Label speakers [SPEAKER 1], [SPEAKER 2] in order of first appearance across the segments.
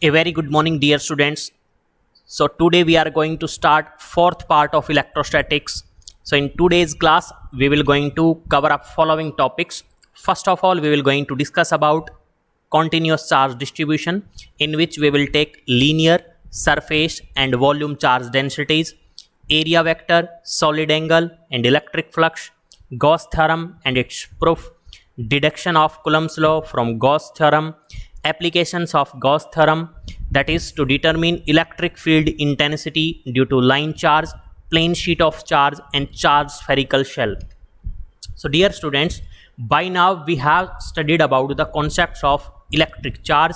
[SPEAKER 1] A very good morning, dear students. So today we are going to start fourth part of electrostatics. So in today's class we will going to cover up following topics. First of all, we will going to discuss about continuous charge distribution, in which we will take linear, surface and volume charge densities, area vector, solid angle and electric flux, Gauss theorem and its proof, deduction of Coulomb's law from Gauss theorem, applications of Gauss theorem, that is to determine electric field intensity due to line charge, plane sheet of charge and charged spherical shell. So dear students, by now we have studied about the concepts of electric charge,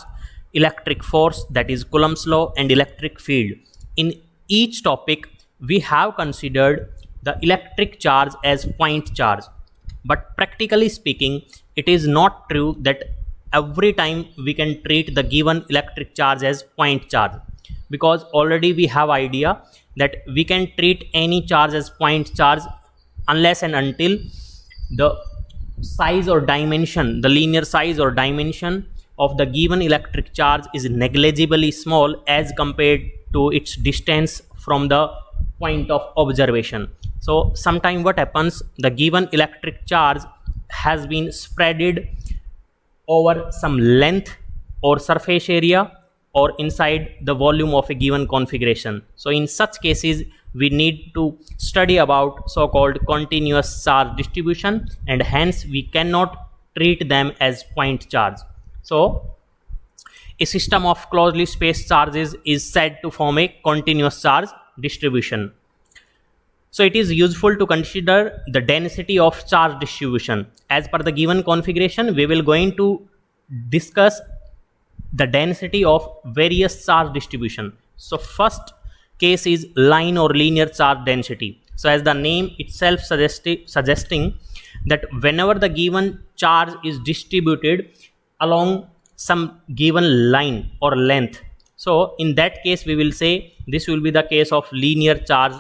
[SPEAKER 1] electric force, that is Coulomb's law, and electric field. In each topic we have considered the electric charge as point charge, but practically speaking it is not true that every time we can treat the given electric charge as point charge, because already we have idea that we can treat any charge as point charge unless and until the size or dimension, the linear size or dimension of the given electric charge is negligibly small as compared to its distance from the point of observation. So sometime what happens, the given electric charge has been spreaded over some length or surface area or inside the volume of a given configuration. So in such cases we need to study about so-called continuous charge distribution, and hence we cannot treat them as point charge. So a system of closely spaced charges is said to form a continuous charge distribution. So it is useful to consider the density of charge distribution. As per the given configuration, we will going to discuss the density of various charge distribution. So first case is line or linear charge density. So as the name itself suggesting that whenever the given charge is distributed along some given line or length, so in that case we will say this will be the case of linear charge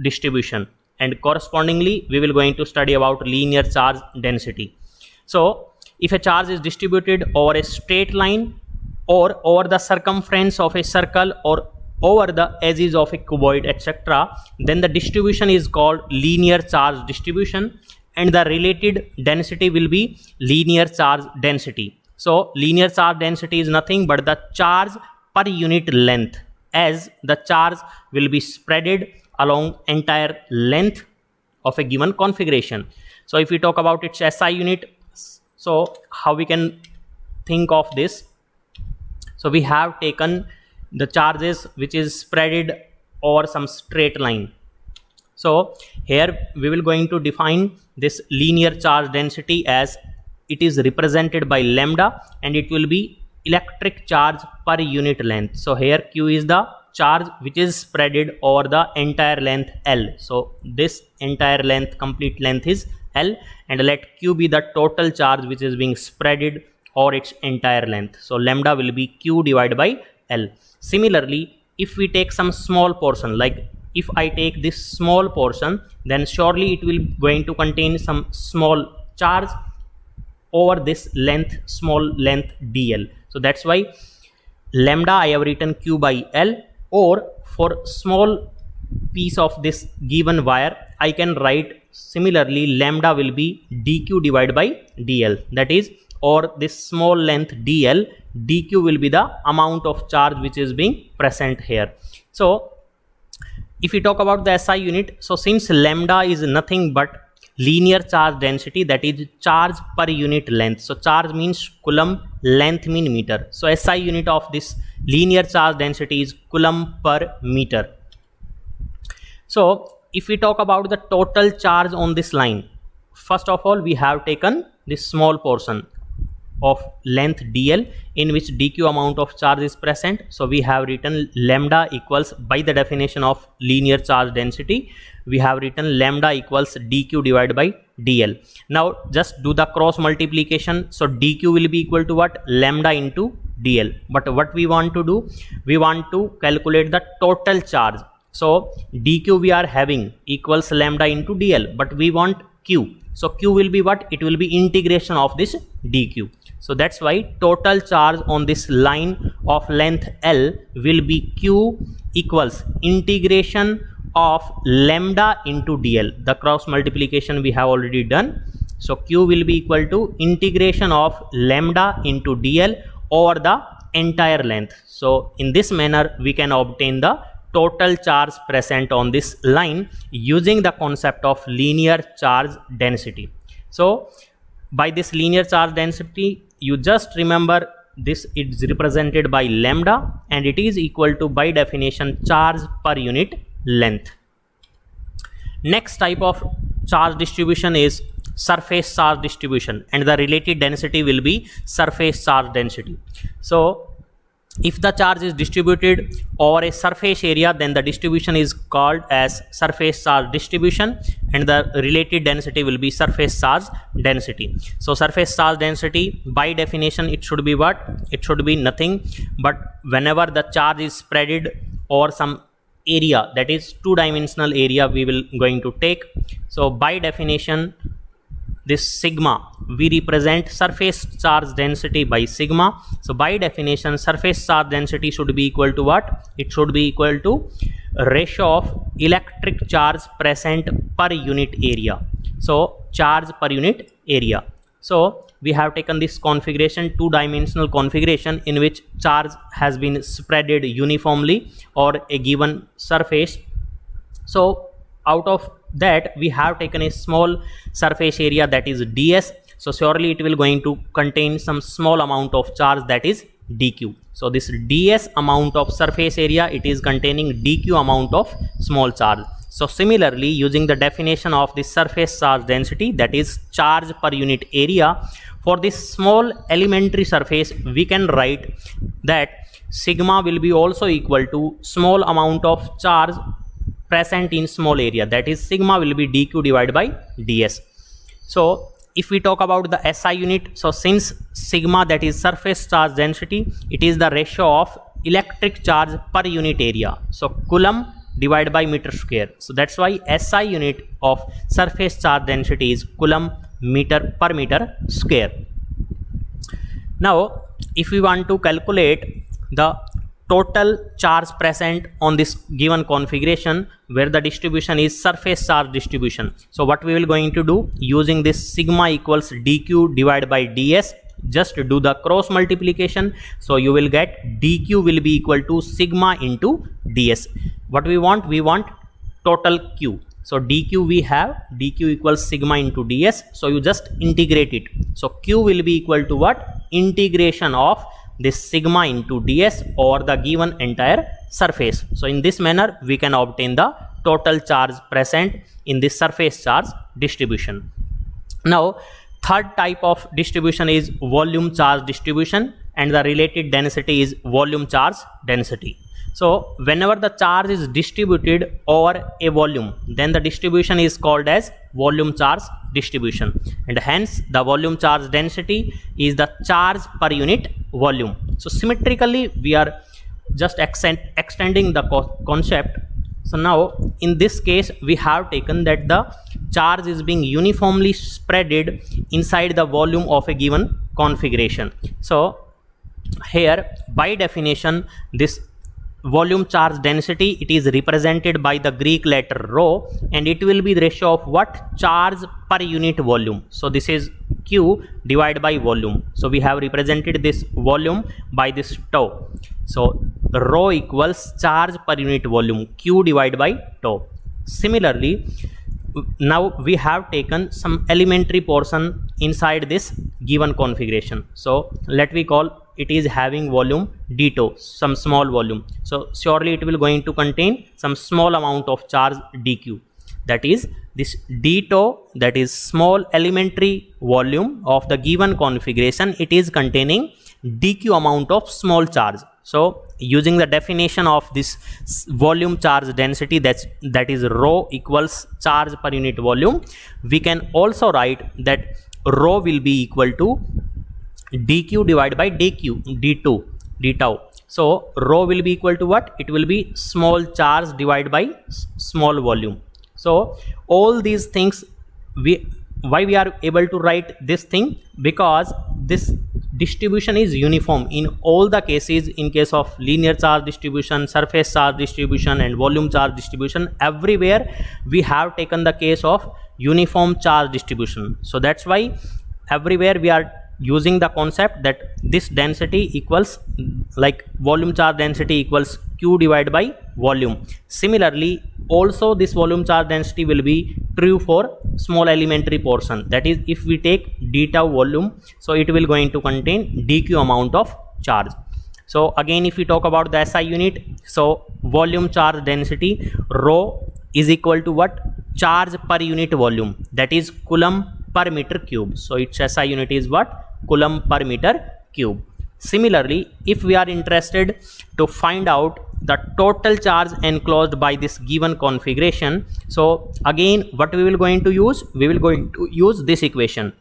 [SPEAKER 1] distribution, and correspondingly we will going to study about linear charge density. So if a charge is distributed over a straight line or over the circumference of a circle or over the edges of a cuboid, etc., then the distribution is called linear charge distribution, and the related density will be linear charge density. So linear charge density is nothing but the charge per unit length, as the charge will be spreaded along entire length of a given configuration. So if we talk about its SI unit, so how we can think of this? So we have taken the charges which is spreaded over some straight line. So here we will going to define this linear charge density as it is represented by lambda, and it will be electric charge per unit length. So here Q is the charge which is spreaded over the entire length L. So this entire length, complete length is L, and let Q be the total charge which is being spreaded over its entire length. So lambda will be Q divided by L. Similarly, if we take some small portion, like if I take this small portion, then surely it will going to contain some small charge over this length, small length dl. So that's why lambda I have written Q by L, or for small piece of this given wire I can write similarly lambda will be dq divided by dl, that is, or this small length dl, dq will be the amount of charge which is being present here. So if we talk about the SI unit, so since lambda is nothing but linear charge density, that is charge per unit length, so charge means coulomb, length mean meter, so SI unit of this linear charge density is coulomb per meter. So if we talk about the total charge on this line, first of all we have taken this small portion of length dl in which dq amount of charge is present. So we have written lambda equals, by the definition of linear charge density, we have written lambda equals dq divided by dl. Now just do the cross multiplication. So dq will be equal to what? Lambda into dl. But what we want to do, we want to calculate the total charge. So dq we are having equals lambda into dl, but we want q. So q will be what? It will be integration of this dq. So that's why total charge on this line of length L will be Q equals integration of lambda into dl. The cross multiplication we have already done. So Q will be equal to integration of lambda into dl over the entire length. So in this manner we can obtain the total charge present on this line using the concept of linear charge density. So by this linear charge density, you just remember this is represented by lambda and it is equal to, by definition, charge per unit length. Next type of charge distribution is surface charge distribution, and the related density will be surface charge density. So if the charge is distributed over a surface area, then the distribution is called as surface charge distribution, and the related density will be surface charge density. So surface charge density, by definition, it should be what? It should be nothing but whenever the charge is spreaded over some area, that is two-dimensional area we will going to take. So by definition, this sigma, we represent surface charge density by sigma. So by definition, surface charge density should be equal to what? It should be equal to ratio of electric charge present per unit area. So charge per unit area. So we have taken this configuration, two-dimensional configuration, in which charge has been spreaded uniformly over a given surface. So out of that we have taken a small surface area, that is ds. So surely it will going to contain some small amount of charge, that is dq. So this ds amount of surface area, it is containing dq amount of small charge. So similarly, using the definition of the surface charge density, that is charge per unit area, for this small elementary surface we can write that sigma will be also equal to small amount of charge present in small area, that is sigma will be dq divided by ds. So if we talk about the SI unit, so since sigma, that is surface charge density, it is the ratio of electric charge per unit area, so coulomb divided by meter square. So that's why SI unit of surface charge density is coulomb meter per meter square. Now if we want to calculate the total charge present on this given configuration where the distribution is surface charge distribution, so what we will going to do, using this sigma equals dq divided by ds, just do the cross multiplication. So you will get dq will be equal to sigma into ds. What we want total q. So dq we have, dq equals sigma into ds, so you just integrate it. So q will be equal to what? Integration of this sigma into ds over the given entire surface. So in this manner we can obtain the total charge present in this surface charge distribution. Now third type of distribution is volume charge distribution, and the related density is volume charge density. So whenever the charge is distributed over a volume, then the distribution is called as volume charge distribution, and hence the volume charge density is the charge per unit volume. So symmetrically we are just extending the concept. So now in this case we have taken that the charge is being uniformly spreaded inside the volume of a given configuration. So here by definition, this volume charge density, it is represented by the Greek letter rho, and it will be the ratio of what? Charge per unit volume. So this is q divided by volume. So we have represented this volume by this tau. So rho equals charge per unit volume, q divided by tau. Similarly, now we have taken some elementary portion inside this given configuration. So let me call it is having volume d tau, some small volume. So surely it will going to contain some small amount of charge dq, that is this d tau, that is small elementary volume of the given configuration, it is containing dq amount of small charge. So using the definition of this volume charge density, that is rho equals charge per unit volume, we can also write that rho will be equal to dq divided by d tau. So rho will be equal to what? It will be small charge divided by small volume. So all these things why we are able to write this thing? Because this distribution is uniform in all the cases. In case of linear charge distribution, surface charge distribution, and volume charge distribution, everywhere we have taken the case of uniform charge distribution. So that's why everywhere we are using the concept that this density equals, like volume charge density equals Q divided by volume. Similarly, also this volume charge density will be true for small elementary portion. That is, if we take d tau volume, so it will going to contain dq amount of charge. So again, if we talk about the SI unit, so volume charge density rho is equal to what? Charge per unit volume, that is coulomb per meter cube. So its SI unit is what? Coulomb per meter cube. Similarly, if we are interested to find out the total charge enclosed by this given configuration, so again what we will going to use? We will going to use this equation.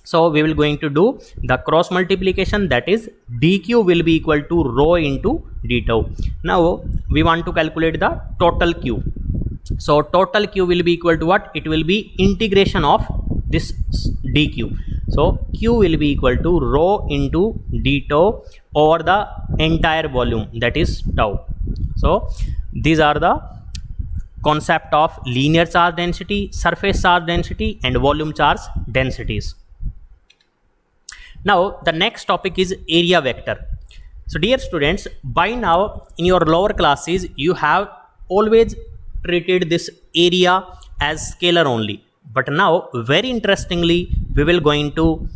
[SPEAKER 1] So we will going to do the cross multiplication, that is dq will be equal to rho into d tau. Now we want to calculate the total q. So total q will be equal to what? It will be integration of this dq. So q will be equal to rho into d tau over the entire volume, that is tau. So these are the concept of linear charge density, surface charge density, and volume charge densities. Now the next topic is area vector. So dear students, by now in your lower classes you have always treated this area as scalar only, but now very interestingly we will going to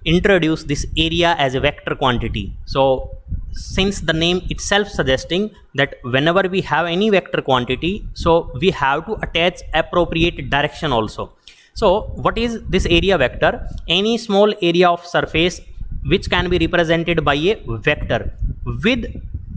[SPEAKER 1] introduce this area as a vector quantity. So since the name itself suggesting that whenever we have any vector quantity, so we have to attach appropriate direction also. So what is this area vector? Any small area of surface which can be represented by a vector with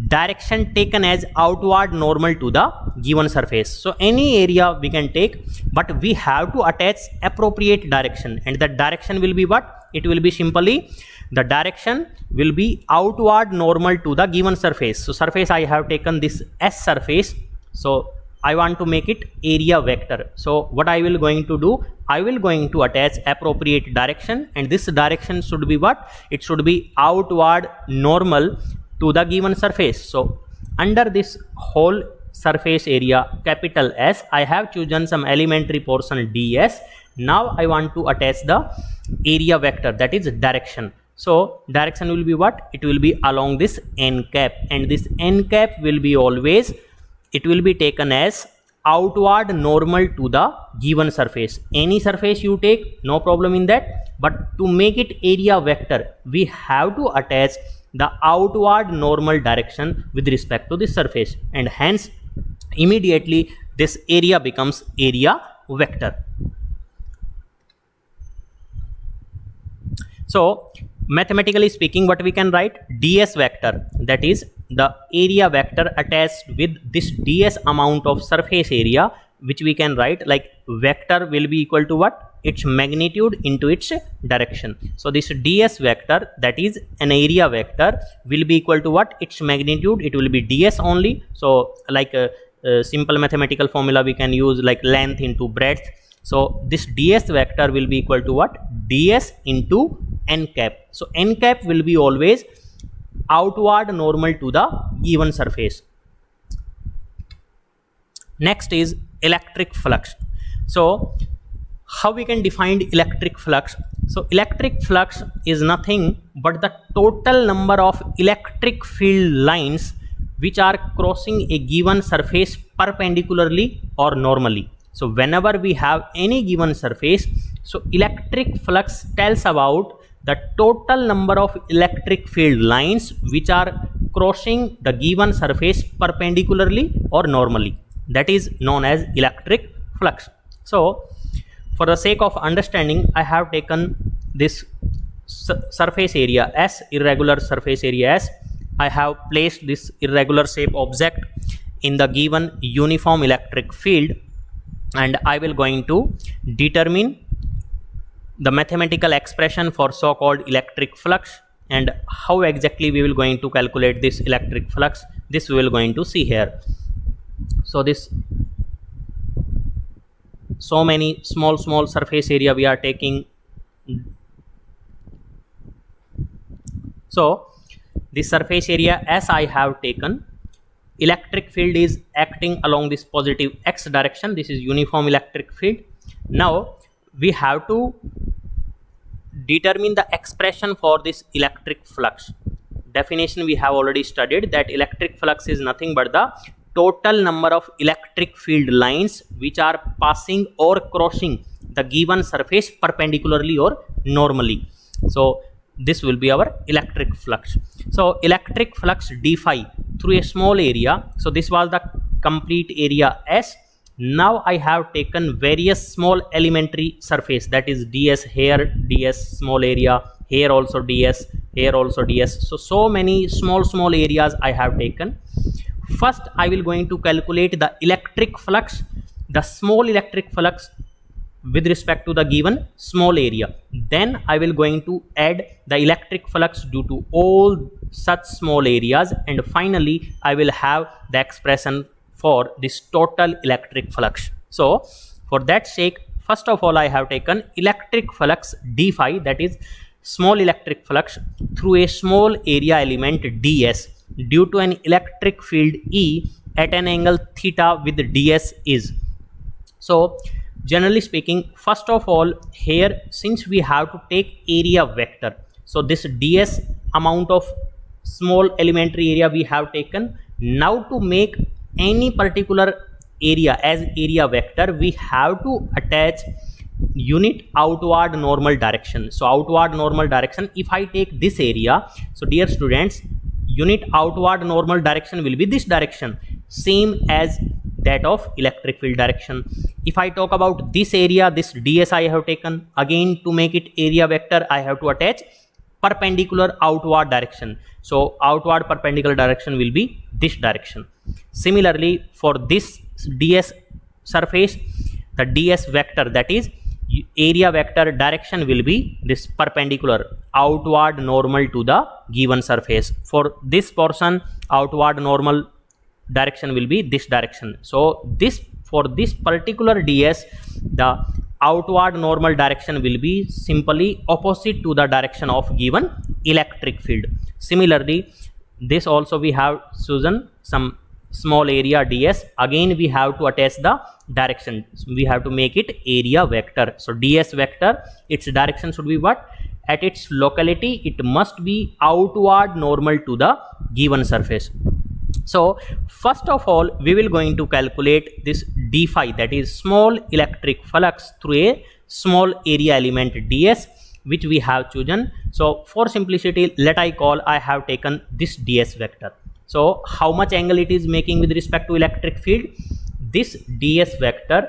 [SPEAKER 1] direction taken as outward normal to the given surface. So any area we can take, but we have to attach appropriate direction, and the direction will be what? It will be simply the direction will be outward normal to the given surface. So surface I have taken this S surface, so I want to make it area vector. So what I will going to do? I will going to attach appropriate direction, and this direction should be what? It should be outward normal to the given surface. So under this whole surface area capital S, I have chosen some elementary portion ds. Now I want to attach the area vector, that is direction. So direction will be what? It will be along this n cap, and this n cap will be always, it will be taken as outward normal to the given surface. Any surface you take, no problem in that, but to make it area vector we have to attach the outward normal direction with respect to this surface, and hence immediately this area becomes area vector. So mathematically speaking, what we can write? ds vector, that is the area vector attached with this ds amount of surface area, which we can write like vector will be equal to what? Its magnitude into its direction. So this ds vector, that is an area vector, will be equal to what? Its magnitude, it will be ds only. So like a simple mathematical formula we can use, like length into breadth. So this ds vector will be equal to what? ds into n cap. So n cap will be always outward normal to the given surface. Next is electric flux. So how we can define electric flux? So electric flux is nothing but the total number of electric field lines which are crossing a given surface perpendicularly or normally. So whenever we have any given surface, so electric flux tells about the total number of electric field lines which are crossing the given surface perpendicularly or normally. That is known as electric flux. So for the sake of understanding, I have taken this surface area S, irregular surface area S. I have placed this irregular shape object in the given uniform electric field, and I will going to determine the mathematical expression for so-called electric flux, and how exactly we will going to calculate this electric flux, this we will going to see here. So this so many small surface area we are taking. So the surface area as I have taken, electric field is acting along this positive x direction. This is uniform electric field. Now we have to determine the expression for this electric flux. Definition we have already studied, that electric flux is nothing but the total number of electric field lines which are passing or crossing the given surface perpendicularly or normally. So this will be our electric flux. So electric flux d phi through a small area. So this was the complete area S. Now I have taken various small elementary surface, that is ds, here ds small area, here also ds, here also ds. So many small areas I have taken. First I will going to calculate the electric flux, the small electric flux with respect to the given small area. Then I will going to add the electric flux due to all such small areas, and finally I will have the expression for this total electric flux. So for that sake, first of all I have taken electric flux d phi, that is small electric flux through a small area element ds due to an electric field E at an angle theta with ds is. So generally speaking, first of all here, since we have to take area vector, so this ds amount of small elementary area we have taken. Now to make any particular area as area vector, we have to attach unit outward normal direction. So outward normal direction, if I take this area, so dear students, unit outward normal direction will be this direction, same as that of electric field direction. If I talk about this area, this ds I have taken, again to make it area vector I have to attach perpendicular outward direction. So outward perpendicular direction will be this direction. Similarly for this ds surface, the ds vector, that is area vector direction, will be this perpendicular outward normal to the given surface. For this portion, outward normal direction will be this direction. So this, for this particular ds, the outward normal direction will be simply opposite to the direction of given electric field. Similarly this also we have chosen some small area ds, again we have to attach the direction, so we have to make it area vector. So ds vector, its direction should be what? At its locality it must be outward normal to the given surface. So first of all we will going to calculate this d phi, that is small electric flux through a small area element ds which we have chosen. So for simplicity, let I call, I have taken this ds vector. So how much angle it is making with respect to electric field? This ds vector,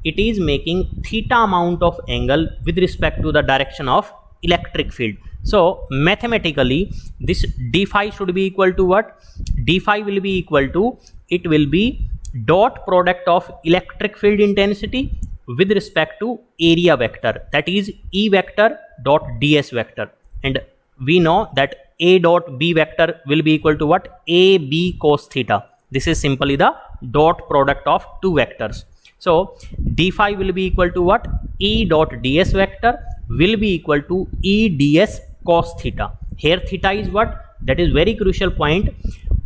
[SPEAKER 1] it is making theta amount of angle with respect to the direction of electric field. So mathematically this d phi should be equal to what? D phi will be equal to, it will be dot product of electric field intensity with respect to area vector, that is E vector dot ds vector, and we know that A dot B vector will be equal to what? AB cos theta. This is simply the dot product of two vectors. So d phi will be equal to what? E dot ds vector will be equal to E ds cos theta. Here theta is what? That is very crucial point.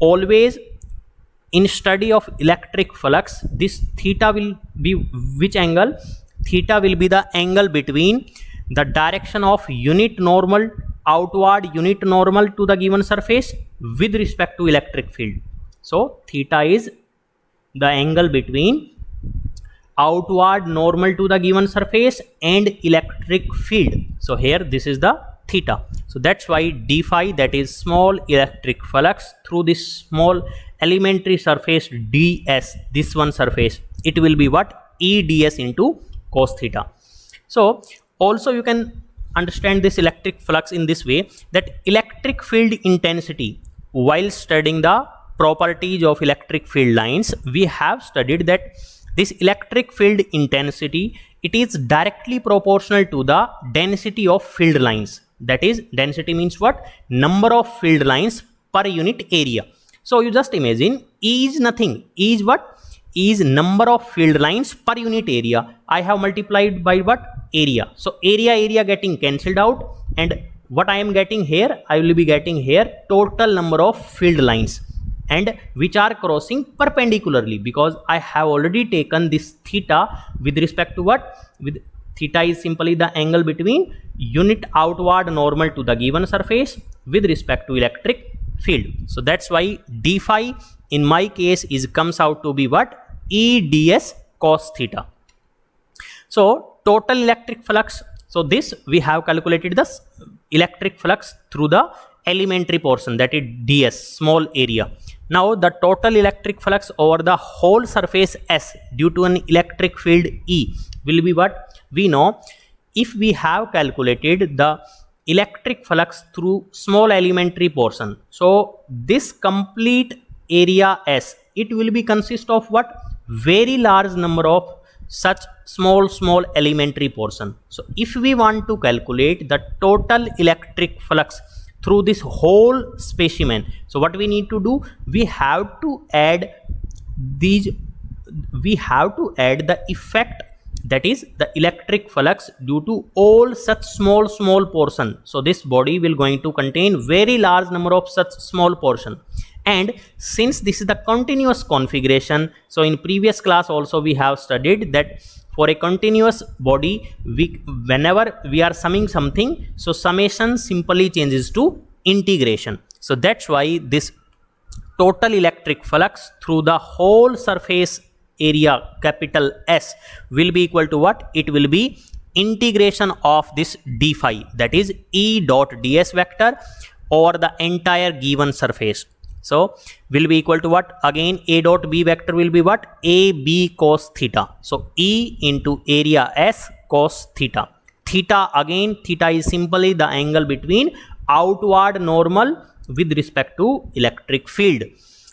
[SPEAKER 1] Always in study of electric flux, this theta will be which angle? Theta will be the angle between the direction of unit normal, outward unit normal to the given surface with respect to electric field. So theta is the angle between outward normal to the given surface and electric field. So here this is the theta. So that's why d phi, that is small electric flux through this small elementary surface ds, this one surface, it will be what? E ds into cos theta. So also you can understand this electric flux in this way, that electric field intensity, while studying the properties of electric field lines, we have studied that this electric field intensity, it is directly proportional to the density of field lines. That is, density means what? Number of field lines per unit area. So you just imagine E is nothing. E is what? is number of field lines per unit area. I have multiplied by what? Area. So area getting cancelled out, and what I am getting here, I will be getting here total number of field lines, and which are crossing perpendicularly, because I have already taken this theta with respect to what? With theta is simply the angle between unit outward normal to the given surface with respect to electric field. So that's why d phi in my case is comes out to be what? E ds cos theta. So total electric flux, so this we have calculated the electric flux through the elementary portion, that is ds, small area. Now the total electric flux over the whole surface S due to an electric field E will be what? We know if we have calculated the electric flux through small elementary portion, so this complete area S, it will be consist of what? Very large number of such small elementary portion. So if we want to calculate the total electric flux through this whole specimen, so what we need to do, we have to add the effect, that is the electric flux due to all such small portion. So this body will going to contain very large number of such small portion, and since this is the continuous configuration, so in previous class also we have studied that for a continuous body, whenever we are summing something, so summation simply changes to integration. So that's why this total electric flux through the whole surface area capital S will be equal to what? It will be integration of this d phi, that is E dot ds vector over the entire given surface. So will be equal to what? Again A dot B vector will be what? AB cos theta. So E into area S cos theta. Theta, again theta is simply the angle between outward normal with respect to electric field.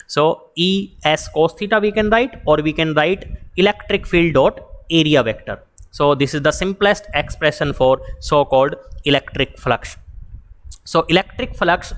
[SPEAKER 1] So E S cos theta we can write, or we can write electric field dot area vector. So this is the simplest expression for so-called electric flux. So electric flux,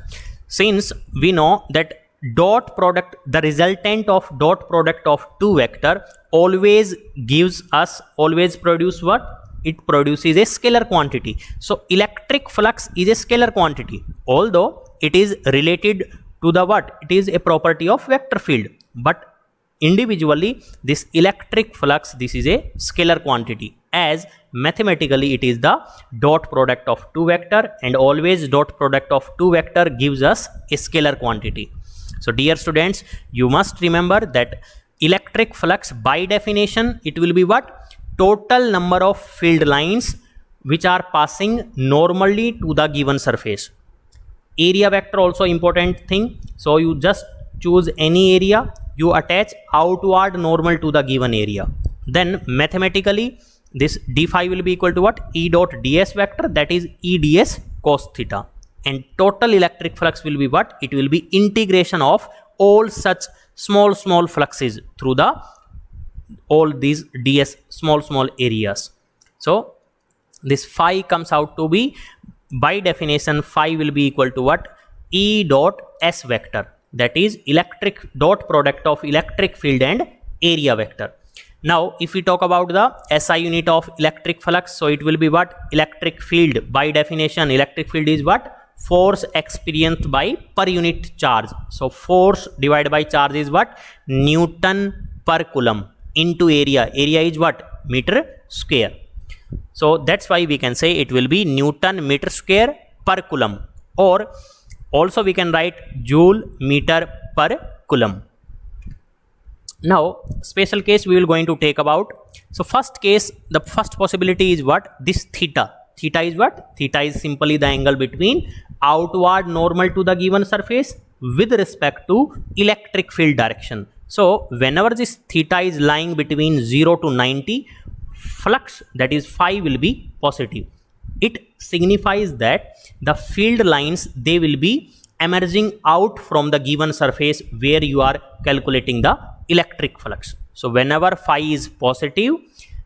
[SPEAKER 1] since we know that dot product, the resultant of dot product of two vector always produce what? It produces a scalar quantity. So electric flux is a scalar quantity, although it is related to the what? It is a property of vector field, but individually this electric flux, this is a scalar quantity, as mathematically it is the dot product of two vector, and always dot product of two vector gives us a scalar quantity. So dear students, you must remember that electric flux by definition, it will be what? Total number of field lines which are passing normally to the given surface. Area vector also important thing. So you just choose any area, you attach outward normal to the given area. Then mathematically this d phi will be equal to what? E dot ds vector, that is E ds cos theta. And total electric flux will be what? It will be integration of all such small fluxes through the all these ds small areas. So this phi comes out to be, by definition phi will be equal to what? E dot s vector, that is electric dot product of electric field and area vector. Now if we talk about the SI unit of electric flux, so it will be what? Electric field, by definition electric field is what? Force experienced by per unit charge. So force divided by charge is what? Newton per coulomb into area. Area is what? Meter square. So that's why we can say it will be Newton meter square per coulomb, or also we can write joule meter per coulomb. Now special case we will going to take about. So first case, the first possibility is what? This theta. Theta is what? Theta is simply the angle between outward normal to the given surface with respect to electric field direction. So whenever this theta is lying between 0 to 90, flux, that is phi, will be positive. It signifies that the field lines, they will be emerging out from the given surface where you are calculating the electric flux. So whenever phi is positive,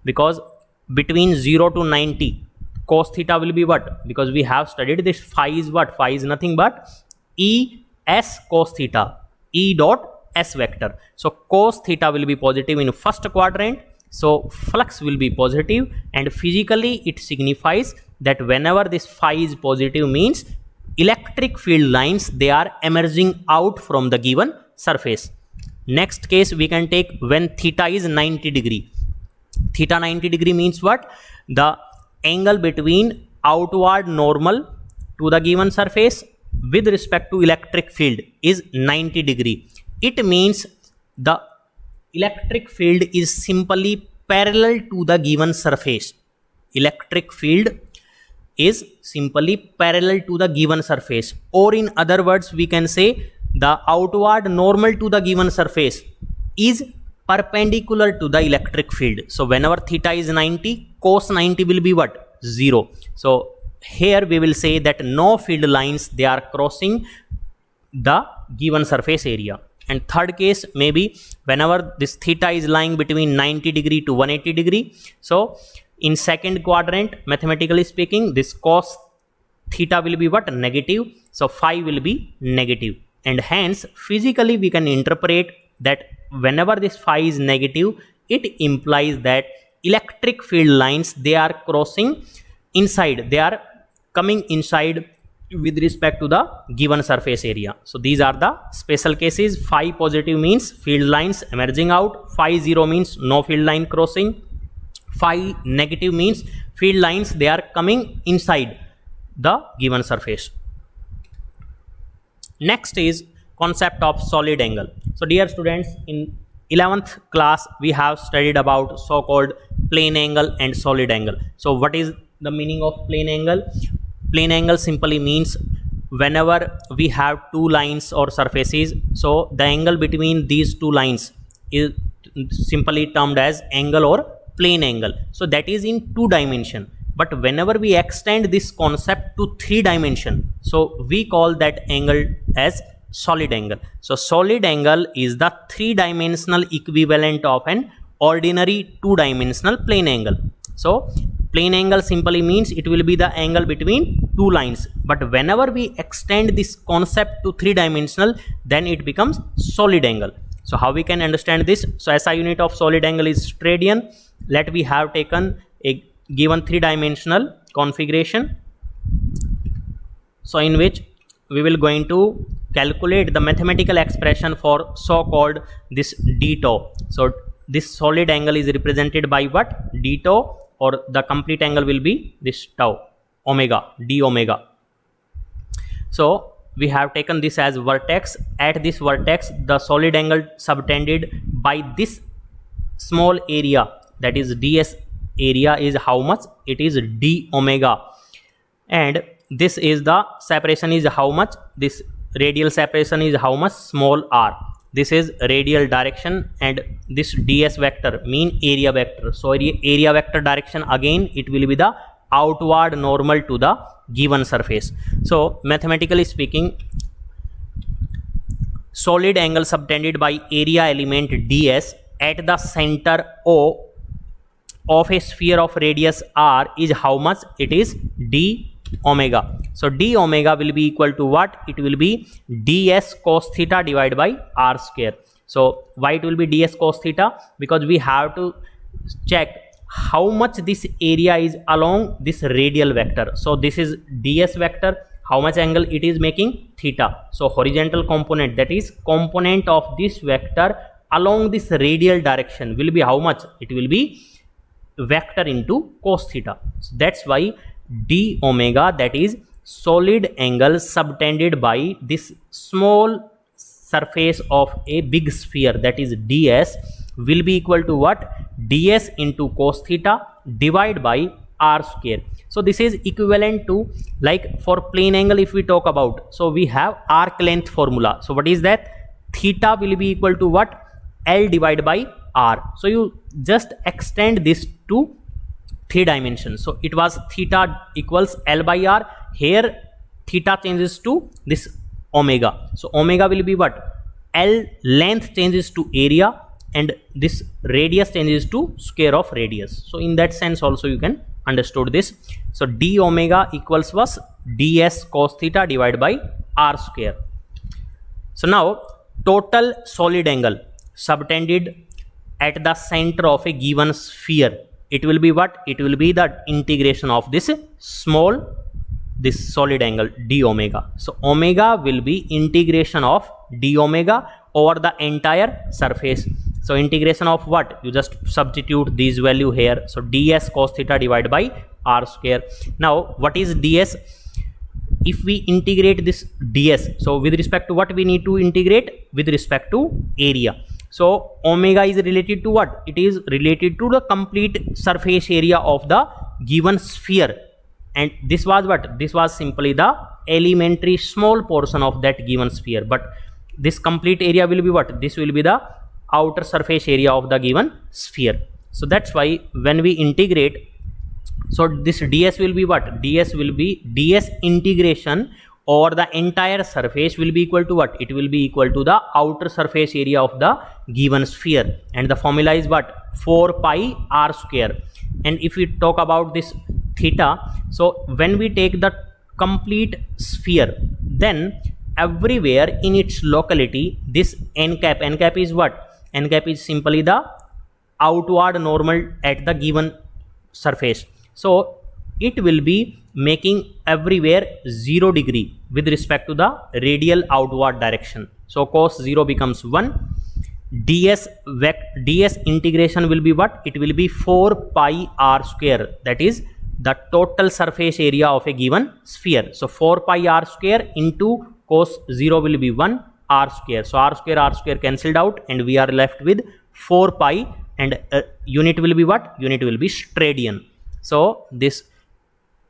[SPEAKER 1] because between 0 to 90 cos theta will be what? Because we have studied this, phi is what? Phi is nothing but E S cos theta, E dot S vector. So cos theta will be positive in first quadrant, so flux will be positive, and physically it signifies that whenever this phi is positive means electric field lines, they are emerging out from the given surface. Next case we can take when theta is 90 degree. Theta 90 degree means what? The angle between outward normal to the given surface with respect to electric field is 90 degree. It means the electric field is simply parallel to the given surface. Electric field is simply parallel to the given surface, or in other words we can say the outward normal to the given surface is perpendicular to the electric field. So whenever theta is 90, cos 90 will be what? 0. So here we will say that no field lines, they are crossing the given surface area. And third case, maybe whenever this theta is lying between 90 degree to 180 degree. So in second quadrant, mathematically speaking, this cos theta will be what? Negative. So phi will be negative. And hence physically we can interpret that whenever this phi is negative, it implies that electric field lines, they are crossing inside, they are coming inside with respect to the given surface area. So these are the special cases. Phi positive means field lines emerging out, phi 0 means no field line crossing, phi negative means field lines, they are coming inside the given surface. Next is concept of solid angle. So dear students, in 11th class we have studied about so-called plane angle and solid angle. So what is the meaning of plane angle? Plane angle simply means whenever we have two lines or surfaces, so the angle between these two lines is simply termed as angle or plane angle. So that is in 2 dimension. But whenever we extend this concept to 3 dimension, so we call that angle as solid angle. So solid angle is the 3-dimensional equivalent of an ordinary 2-dimensional plane angle. So plane angle simply means it will be the angle between 2 lines. But whenever we extend this concept to 3-dimensional, then it becomes solid angle. So how we can understand this? So SI unit of solid angle is radian. Let we have taken a given 3-dimensional configuration, so in which we will going to calculate the mathematical expression for so-called this d tau. So this solid angle is represented by what? D tau, or the complete angle will be this tau, omega, d omega. So we have taken this as vertex. At this vertex, the solid angle subtended by this small area, that is ds area, is how much? It is d omega. And this is the separation is how much? This radial separation is how much? Small r. This is radial direction, and this ds vector mean area vector. So area vector direction, again it will be the outward normal to the given surface. So mathematically speaking, solid angle subtended by area element ds at the center O of a sphere of radius r is how much? It is d omega. So d omega will be equal to what? It will be ds cos theta divided by r square. So why it will be ds cos theta? Because we have to check how much this area is along this radial vector. So this is ds vector, how much angle it is making? Theta. So horizontal component, that is component of this vector along this radial direction, will be how much? It will be vector into cos theta. So that's why d omega, that is solid angle subtended by this small surface of a big sphere, that is ds, will be equal to what? ds into cos theta divided by r square. So this is equivalent to, like for plane angle if we talk about, so we have arc length formula. So what is that? Theta will be equal to what? L divided by r. So you just extend this to 3 dimensions. So it was theta equals L by r. Here theta changes to this omega. So omega will be what? L length changes to area, and this radius changes to square of radius. So in that sense also you can understood this. So d omega equals was ds cos theta divided by r square. So now total solid angle subtended at the center of a given sphere, it will be what? It will be the integration of this solid angle d omega. So omega will be integration of d omega over the entire surface. So integration of what? You just substitute these value here. So ds cos theta divided by r square. Now what is ds? If we integrate this ds, so with respect to what we need to integrate? With respect to area. So omega is related to what? It is related to the complete surface area of the given sphere. And this was what? This was simply the elementary small portion of that given sphere. But this complete area will be what? This will be the outer surface area of the given sphere. So that's why when we integrate, so this ds will be what? Ds will be ds integration over the entire surface will be equal to what? It will be equal to the outer surface area of the given sphere. And the formula is what? 4 pi r square. And if we talk about this theta, so when we take the complete sphere, then everywhere in its locality, this n cap is what? N cap is simply the outward normal at the given surface. So it will be making everywhere 0 degree with respect to the radial outward direction. So cos 0 becomes 1. ds integration will be what? It will be 4 pi r square. That is the total surface area of a given sphere. So 4 pi r square into cos 0 will be 1 r square. So r square cancelled out, and we are left with 4 pi, and unit will be what? Unit will be steradian. So this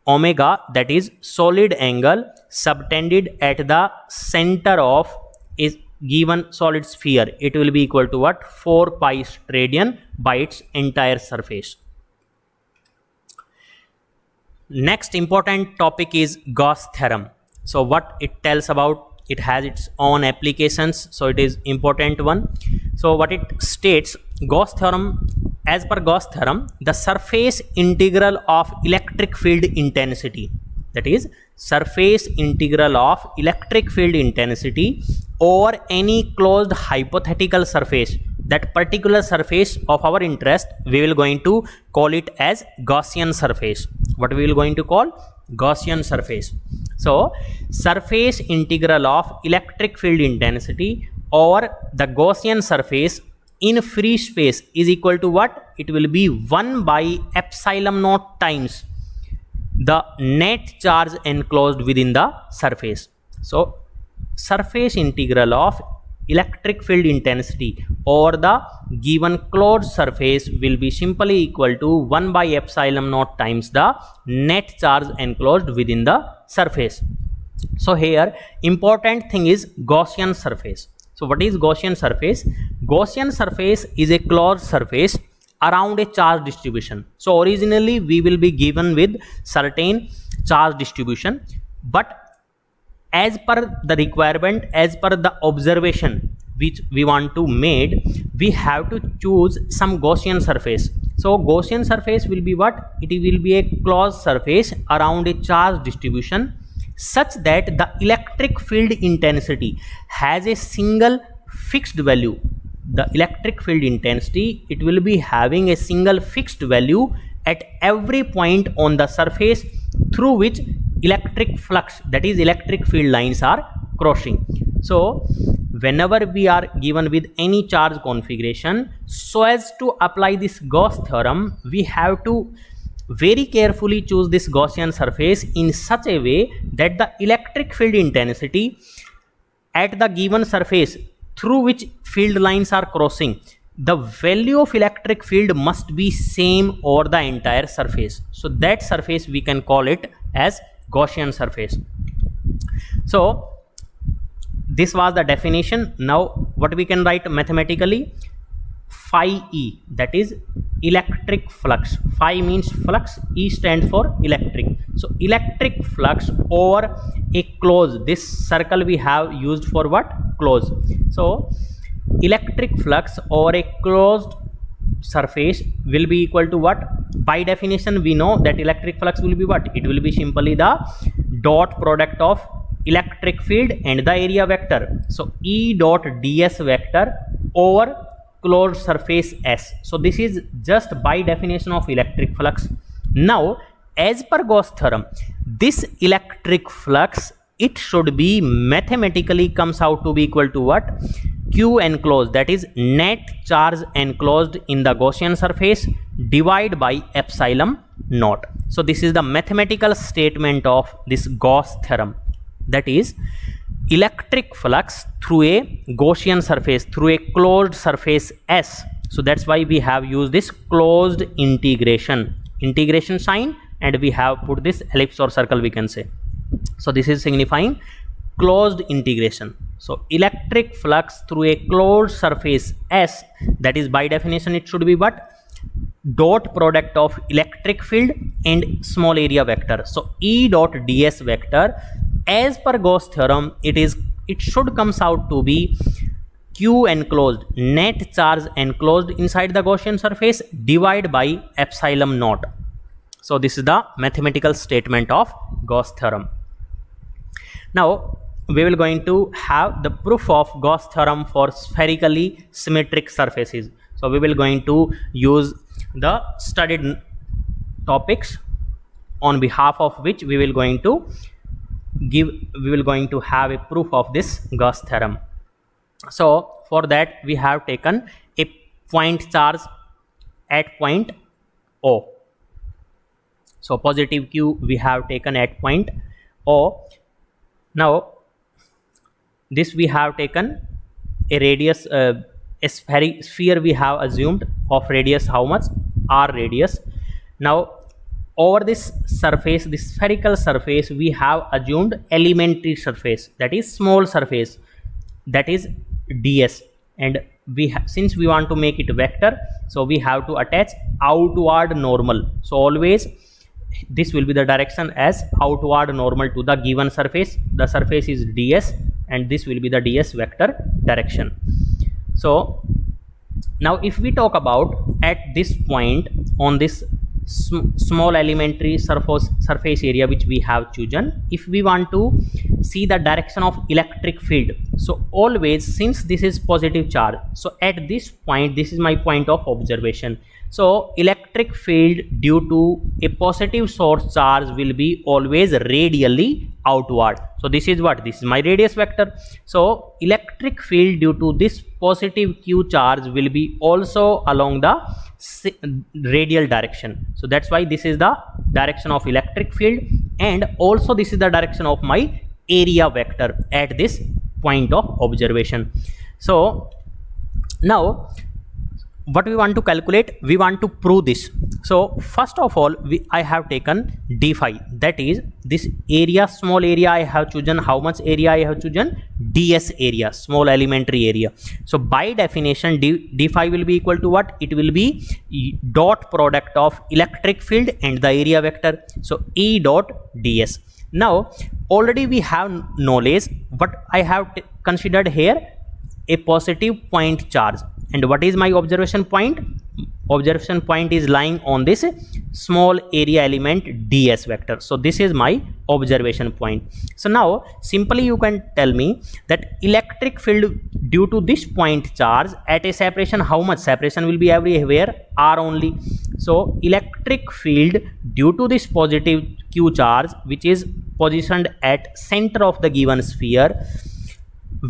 [SPEAKER 1] omega, that is solid angle subtended at the center of is given solid sphere, it will be equal to what? 4 pi steradian by its entire surface. Next important topic is Gauss theorem. So what it tells about? It has its own applications, so it is important one. So what it states, Gauss theorem, as per Gauss theorem, the surface integral of electric field intensity, that is surface integral of electric field intensity over any closed hypothetical surface, that particular surface of our interest, we will going to call it as Gaussian surface. What we will going to call? Gaussian surface. So surface integral of electric field intensity over the Gaussian surface in free space is equal to what? It will be 1 by epsilon naught times the net charge enclosed within the surface. So surface integral of electric field intensity over the given closed surface will be simply equal to 1 by epsilon naught times the net charge enclosed within the surface. So here important thing is Gaussian surface. So what is Gaussian surface? Gaussian surface is a closed surface around a charge distribution. So originally we will be given with certain charge distribution, but as per the requirement, as per the observation which we want to made, we have to choose some Gaussian surface. So Gaussian surface will be what? It will be a closed surface around a charge distribution such that the electric field intensity has a single fixed value. The electric field intensity, it will be having a single fixed value at every point on the surface through which electric flux, that is electric field lines, are crossing. So whenever we are given with any charge configuration, so as to apply this Gauss theorem, we have to very carefully choose this Gaussian surface in such a way that the electric field intensity at the given surface through which field lines are crossing, the value of electric field must be same over the entire surface. So that surface we can call it as Gaussian surface. So this was the definition. Now what we can write mathematically? Phi E, that is electric flux. Phi means flux, E stands for electric. So electric flux over a close, this circle we have used for what? Close. So electric flux over a closed surface will be equal to what? By definition we know that electric flux will be what? It will be simply the dot product of electric field and the area vector. So E dot ds vector over closed surface S. So this is just by definition of electric flux. Now as per Gauss theorem, this electric flux, it should be mathematically comes out to be equal to what? Q enclosed, that is net charge enclosed in the Gaussian surface divided by epsilon naught. So this is the mathematical statement of this Gauss theorem, that is electric flux through a Gaussian surface, through a closed surface S. So that's why we have used this closed integration sign, and we have put this ellipse or circle, we can say. So this is signifying closed integration. So electric flux through a closed surface S, that is by definition it should be what? Dot product of electric field and small area vector. So E dot ds vector, as per Gauss theorem, it should comes out to be Q enclosed, net charge enclosed inside the Gaussian surface divided by epsilon naught. So this is the mathematical statement of Gauss theorem. Now we will going to have the proof of Gauss theorem for spherically symmetric surfaces. So we will going to use the studied topics on behalf of which we will going to have a proof of this Gauss theorem. So for that we have taken a point charge at point O. So positive Q we have taken at point O. Now this we have taken a radius, a sphere we have assumed of radius how much? R radius. Now over this surface, this spherical surface, we have assumed elementary surface, that is small surface, that is ds, and since we want to make it vector, so we have to attach outward normal. So always this will be the direction as outward normal to the given surface. The surface is ds and this will be the ds vector direction. So now if we talk about at this point on this small elementary surface area which we have chosen, if we want to see the direction of electric field, so always, since this is positive charge, so at this point, this is my point of observation. So electric field due to a positive source charge will be always radially outward. So this is what? This is my radius vector. So electric field due to this positive Q charge will be also along the radial direction. So that's why this is the direction of electric field, and also this is the direction of my area vector at this point of observation. So now what we want to calculate, we want to prove this. So first of all, I have taken d phi, that is this area, small area I have chosen. How much area I have chosen? ds area, small elementary area. So by definition d phi will be equal to what? It will be dot product of electric field and the area vector. So E dot ds. Now already we have knowledge, but I have considered here a positive point charge. And what is my observation point? Observation point is lying on this small area element ds vector. So this is my observation point. So now simply you can tell me that electric field due to this point charge at a separation, how much? Separation will be everywhere r only. So electric field due to this positive Q charge which is positioned at center of the given sphere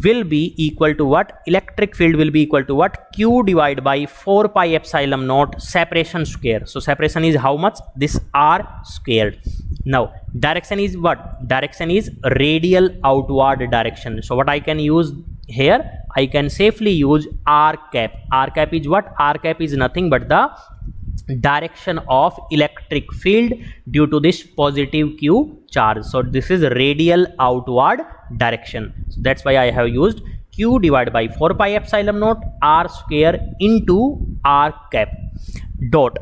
[SPEAKER 1] will be equal to what? Electric field will be equal to what? Q divided by 4 pi epsilon naught separation square. So separation is how much? This r squared. Now direction is what? Direction is radial outward direction. So what I can use here? I can safely use r cap. R cap is what? R cap is nothing but the direction of electric field due to this positive Q charge. So this is radial outward direction. So that's why I have used Q divided by 4 pi epsilon naught r square into r cap dot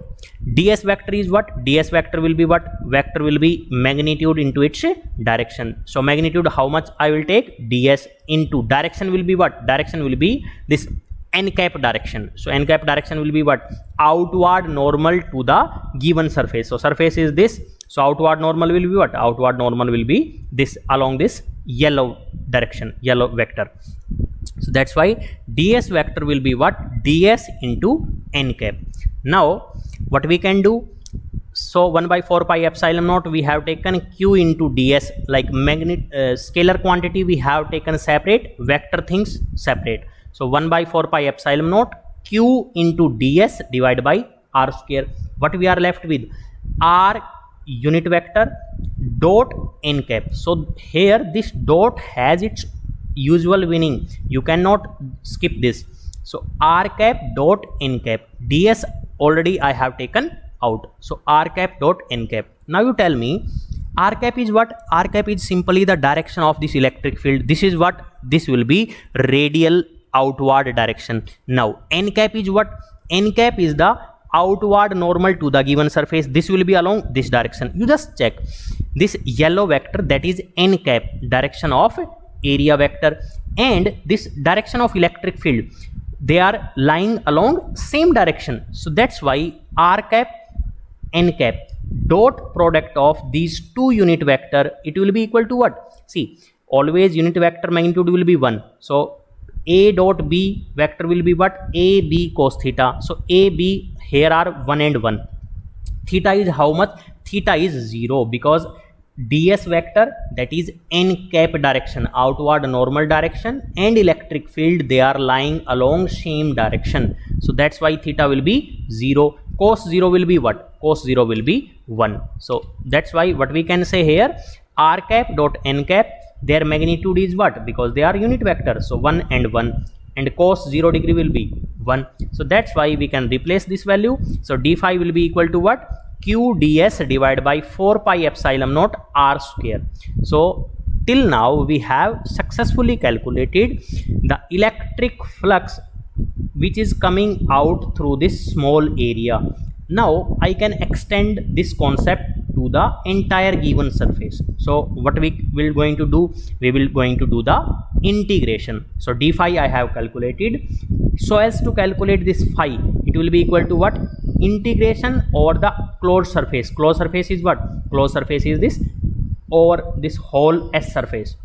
[SPEAKER 1] ds vector is what? Ds vector will be what? Vector will be magnitude into its direction. So magnitude how much I will take? Ds into direction will be what? Direction will be this n cap direction. So n cap direction will be what? Outward normal to the given surface. So surface is this So outward normal will be what? Outward normal will be this along this yellow direction, yellow vector. So that's why ds vector will be what? Ds into n cap. Now what we can do? So 1 by 4 pi epsilon naught we have taken q into ds, like scalar quantity we have taken separate, vector things separate. So 1 by 4 pi epsilon naught q into ds divided by r square. What we are left with? R unit vector dot n cap. So here this dot has its usual meaning, you cannot skip this. So r cap dot n cap, ds already I have taken out. So r cap dot n cap. Now you tell me, r cap is what? R cap is simply the direction of this electric field. This is what? This will be radial outward direction. Now n cap is what? N cap is the outward normal to the given surface. This will be along this direction. You just check this yellow vector, that is n cap, direction of area vector, and this direction of electric field, they are lying along same direction. So that's why r cap n cap dot product of these two unit vector, it will be equal to what? See, always unit vector magnitude will be 1. So a dot b vector will be what? A b cos theta. So a b here are 1 and 1. Theta is how much? Theta is 0, because ds vector, that is n cap direction, outward normal direction, and electric field, they are lying along same direction. So that's why theta will be 0. Cos 0 will be what? Cos 0 will be 1. So that's why what we can say here, r cap dot n cap, their magnitude is what? Because they are unit vector, so 1 and 1, and cos 0 degree will be 1. So that's why we can replace this value. So d phi will be equal to what? Q ds divided by 4 pi epsilon naught r square. So till now we have successfully calculated the electric flux which is coming out through this small area. Now I can extend this concept to the entire given surface. So what we will going to do? We will going to do the integration. So d phi I have calculated. So as to calculate this phi, it will be equal to what? Integration over the closed surface. Closed surface is what? Closed surface is this over this whole S surface.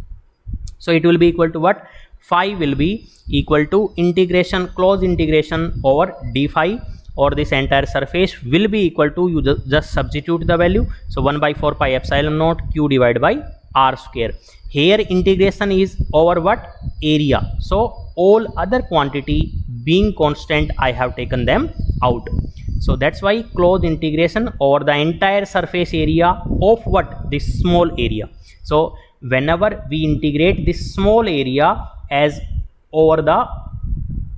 [SPEAKER 1] So it will be equal to what? Phi will be equal to integration, closed integration over d phi, or this entire surface will be equal to, you just substitute the value. So 1 by 4 pi epsilon naught q divided by r square. Here integration is over what? Area. So all other quantity being constant, I have taken them out. So that's why closed integration over the entire surface area of what? This small area. So whenever we integrate this small area as over the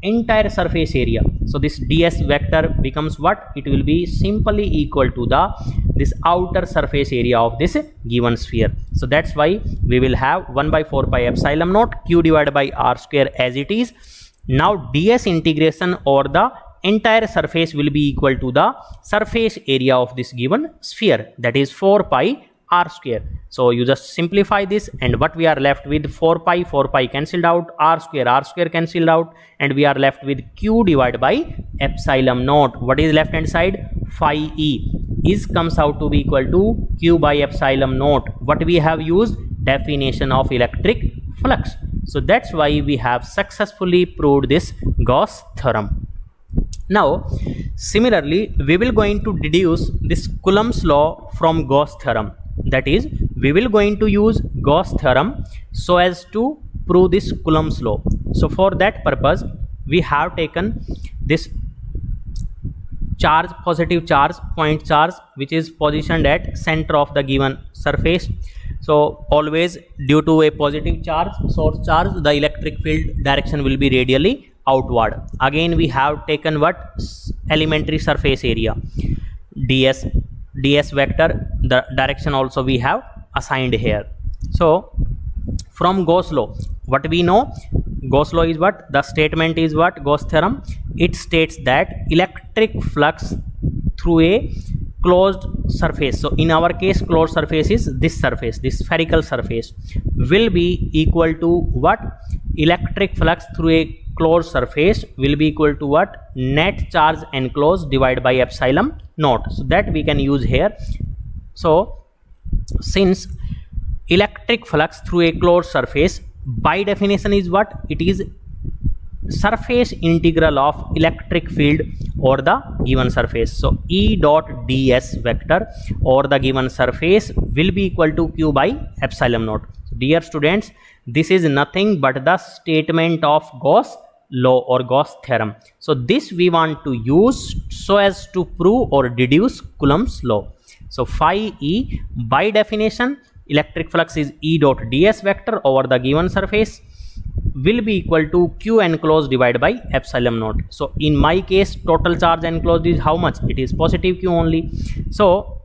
[SPEAKER 1] entire surface area, so this ds vector becomes what? It will be simply equal to the this outer surface area of this given sphere. So that's why we will have 1 by 4 pi epsilon naught q divided by r square as it is. Now ds integration over the entire surface will be equal to the surface area of this given sphere, that is 4 pi r square. So you just simplify this, and what we are left with? 4 pi cancelled out, r square cancelled out, and we are left with q divided by epsilon naught. What is left hand side? Phi e is comes out to be equal to q by epsilon naught. What we have used? Definition of electric flux. So that's why we have successfully proved this Gauss theorem. Now similarly we will going to deduce this Coulomb's law from Gauss theorem. That is, we will going to use Gauss theorem so as to prove this Coulomb's law. So for that purpose we have taken this charge, positive charge, point charge, which is positioned at center of the given surface. So always due to a positive charge, source charge, the electric field direction will be radially outward. Again we have taken what? Elementary surface area, ds vector, the direction also we have assigned here. So from Gauss law, what we know? Gauss law is what? The statement is what? Gauss theorem. It states that electric flux through a closed surface, so in our case closed surface is this surface, this spherical surface, will be equal to what? Electric flux through a closed surface will be equal to what? Net charge enclosed divided by epsilon naught. So that we can use here. So since electric flux through a closed surface by definition is what? It is surface integral of electric field over the given surface. So E dot ds vector over the given surface will be equal to q by epsilon naught. Dear students, this is nothing but the statement of Gauss law or Gauss theorem. So this we want to use so as to prove or deduce Coulomb's law. So phi E by definition electric flux is E dot ds vector over the given surface will be equal to q enclosed divided by epsilon naught. So in my case total charge enclosed is how much? It is positive q only. So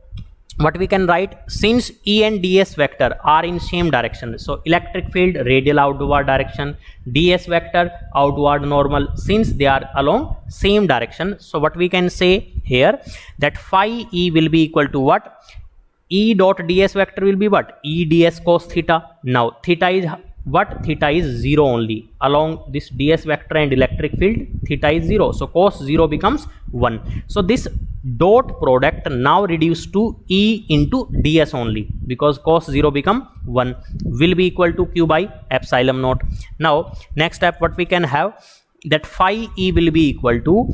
[SPEAKER 1] what we can write, since E and ds vector are in same direction, so electric field radial outward direction, ds vector outward normal, since they are along same direction, so what we can say here that phi E will be equal to what? E dot ds vector will be what? E ds cos theta. Now theta is what? Theta is 0 only. Along this ds vector and electric field theta is 0, so cos 0 becomes 1. So this dot product now reduced to E into ds only, because cos 0 become 1 will be equal to q by epsilon naught. Now next step what we can have, that phi E will be equal to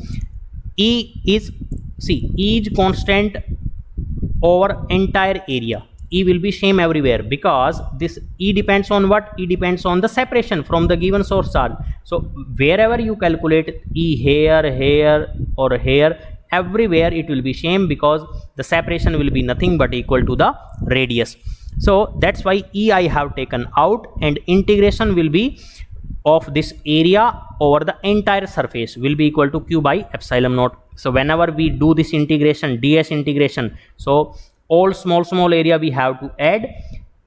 [SPEAKER 1] E is, see, E is constant over entire area. E will be same everywhere because this E depends on what? E depends on the separation from the given source charge. So wherever you calculate E, here or here, everywhere it will be same because the separation will be nothing but equal to the radius. So that's why E I have taken out, and integration will be of this area over the entire surface will be equal to q by epsilon naught. So whenever we do this integration, ds integration, so all small area we have to add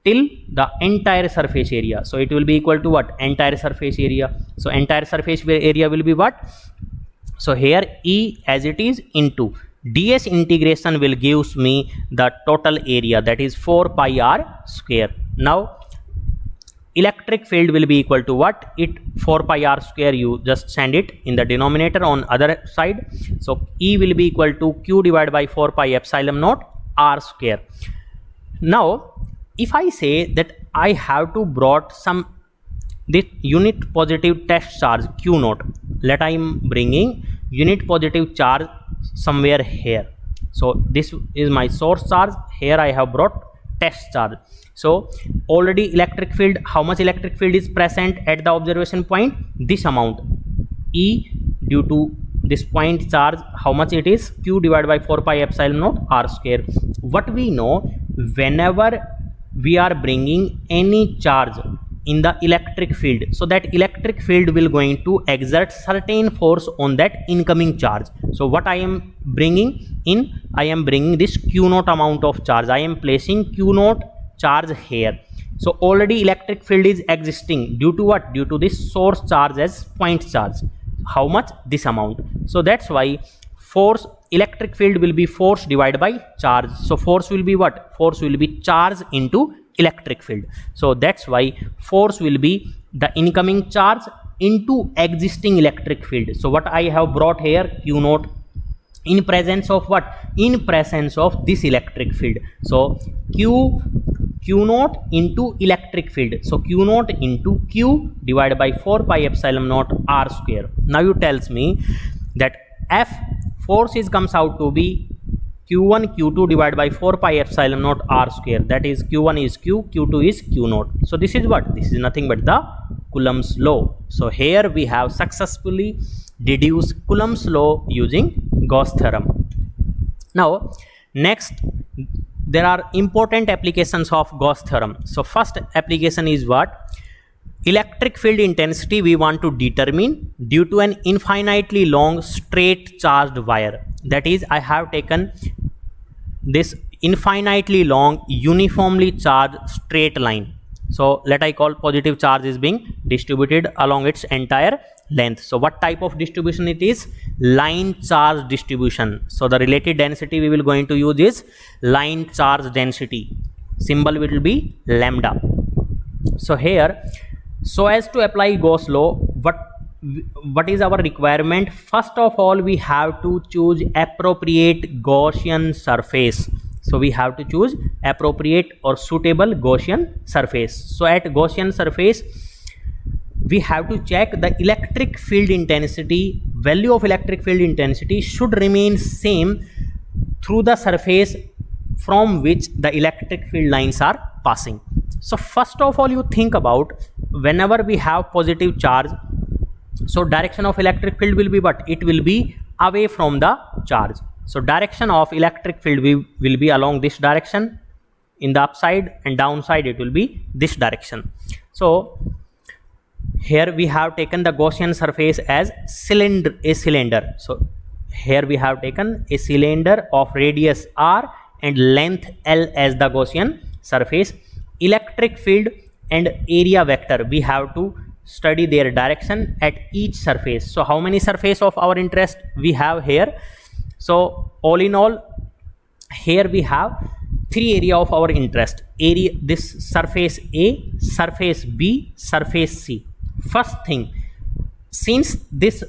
[SPEAKER 1] till the entire surface area. So it will be equal to what? Entire surface area. So entire surface area will be what? So here E as it is into ds integration will gives me the total area, that is 4 pi r square. Now electric field will be equal to what? It 4 pi r square, you just send it in the denominator on other side. So E will be equal to q divided by 4 pi epsilon naught r square. Now if I say that I have to brought some this unit positive test charge q naught, let I am bringing unit positive charge somewhere here. So this is my source charge, here I have brought test charge. So already electric field, how much electric field is present at the observation point? This amount. E due to this point charge, how much it is? Q divided by 4 pi epsilon naught r square. What we know, whenever we are bringing any charge in the electric field, so that electric field will going to exert certain force on that incoming charge. So what I am bringing in, I am bringing this q naught amount of charge, I am placing q naught charge here. So already electric field is existing due to what? Due to this source charge as point charge. How much? This amount. So that's why force, electric field will be force divided by charge. So force will be what? Force will be charge into electric field. So that's why force will be the incoming charge into existing electric field. So what I have brought here, q naught, in presence of what? In presence of this electric field. So q naught into electric field. So q naught into q divided by 4 pi epsilon naught r square. Now you tells me that F force is comes out to be q1 q2 divided by 4 pi epsilon naught r square, that is q1 is q, q2 is q naught. So this is what? This is nothing but the Coulomb's law. So here we have successfully deduced Coulomb's law using Gauss theorem. Now next, there are important applications of Gauss theorem. So first application is what? Electric field intensity we want to determine due to an infinitely long straight charged wire. That is, I have taken this infinitely long uniformly charged straight line. So let I call positive charge is being distributed along its entire length. So what type of distribution it is? Line charge distribution. So the related density we will going to use is line charge density. Symbol will be lambda. So here, so as to apply Gauss law, what is our requirement? First of all, we have to choose appropriate Gaussian surface. So we have to choose appropriate or suitable Gaussian surface. So at Gaussian surface, we have to check the electric field intensity, value of electric field intensity should remain same through the surface from which the electric field lines are passing. So first of all, you think about whenever we have positive charge, so direction of electric field will be what? It will be away from the charge. So direction of electric field will be along this direction in the upside, and downside it will be this direction. So here we have taken the Gaussian surface as a cylinder. So here we have taken a cylinder of radius r and length L as the Gaussian surface. Electric field and area vector, we have to study their direction at each surface. So how many surface of our interest we have here? So all in all, here we have three area of our interest. Area, this surface A, surface B, surface C. First thing, since this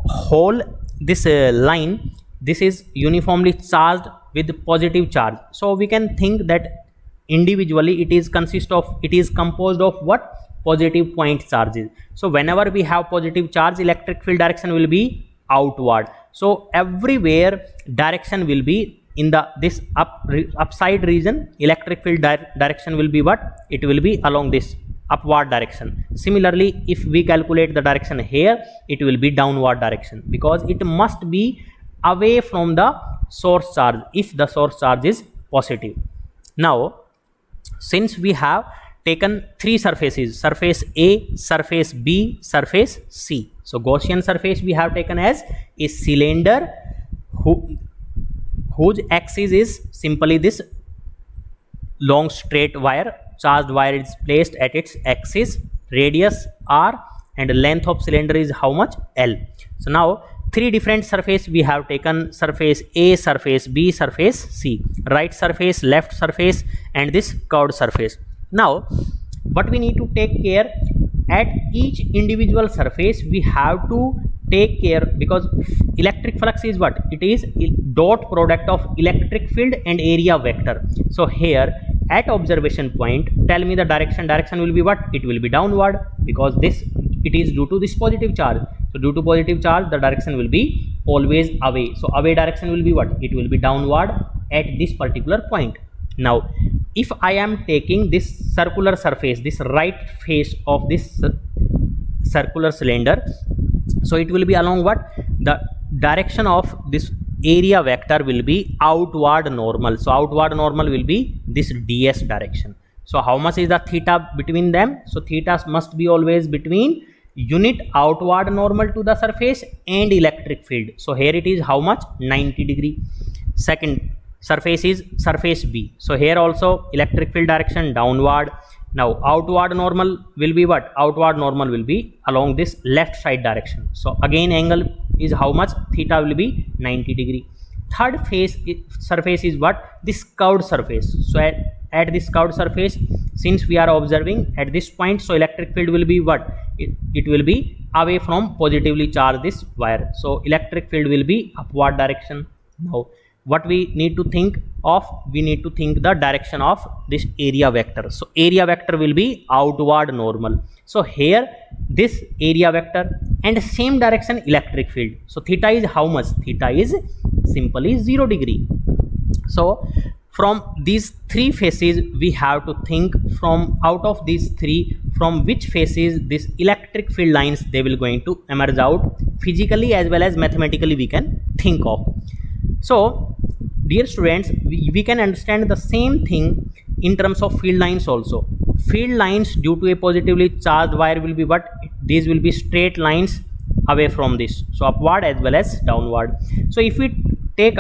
[SPEAKER 1] whole line, this is uniformly charged with positive charge, so we can think that individually it is composed of what? Positive point charges. So whenever we have positive charge, electric field direction will be outward. So everywhere direction will be in this upside region, electric field direction will be what? It will be along this upward direction. Similarly, if we calculate the direction here, it will be downward direction, because it must be away from the source charge if the source charge is positive. Now, since we have taken three surfaces, surface A, surface B, surface C. So Gaussian surface we have taken as a cylinder whose axis is simply this long straight wire. Charged wire is placed at its axis, radius r, and length of cylinder is how much? L. So now three different surface we have taken: surface A, surface B, surface C, right surface, left surface, and this curved surface. Now what we need to take care, at each individual surface we have to take care, because electric flux is what? It is dot product of electric field and area vector. So here at observation point, tell me the direction. Direction will be what? It will be downward, because it is due to this positive charge. So due to positive charge, the direction will be always away. So away direction will be what? It will be downward at this particular point. Now if I am taking this circular surface, this right face of this circular cylinder, so it will be along what? The direction of this area vector will be outward normal. So outward normal will be this ds direction. So how much is the theta between them? So theta must be always between unit outward normal to the surface and electric field. So here it is how much? 90 degree. Second surface is surface B. So here also electric field direction downward. Now outward normal will be what? Outward normal will be along this left side direction. So again angle is how much? Theta will be 90 degree. Third surface is what? This curved surface. So at this curved surface, since we are observing at this point, so electric field will be what? It will be away from positively charged this wire. So electric field will be upward direction. Now what we need to think of? We need to think the direction of this area vector. So area vector will be outward normal. So here this area vector and same direction electric field. So theta is how much? Theta is simply 0 degree. So from these three faces we have to think, from out of these three, from which faces this electric field lines they will going to emerge out physically as well as mathematically we can think of. So dear students, we can understand the same thing in terms of field lines also. Field lines due to a positively charged wire will be what? These will be straight lines away from this, so upward as well as downward. So if we take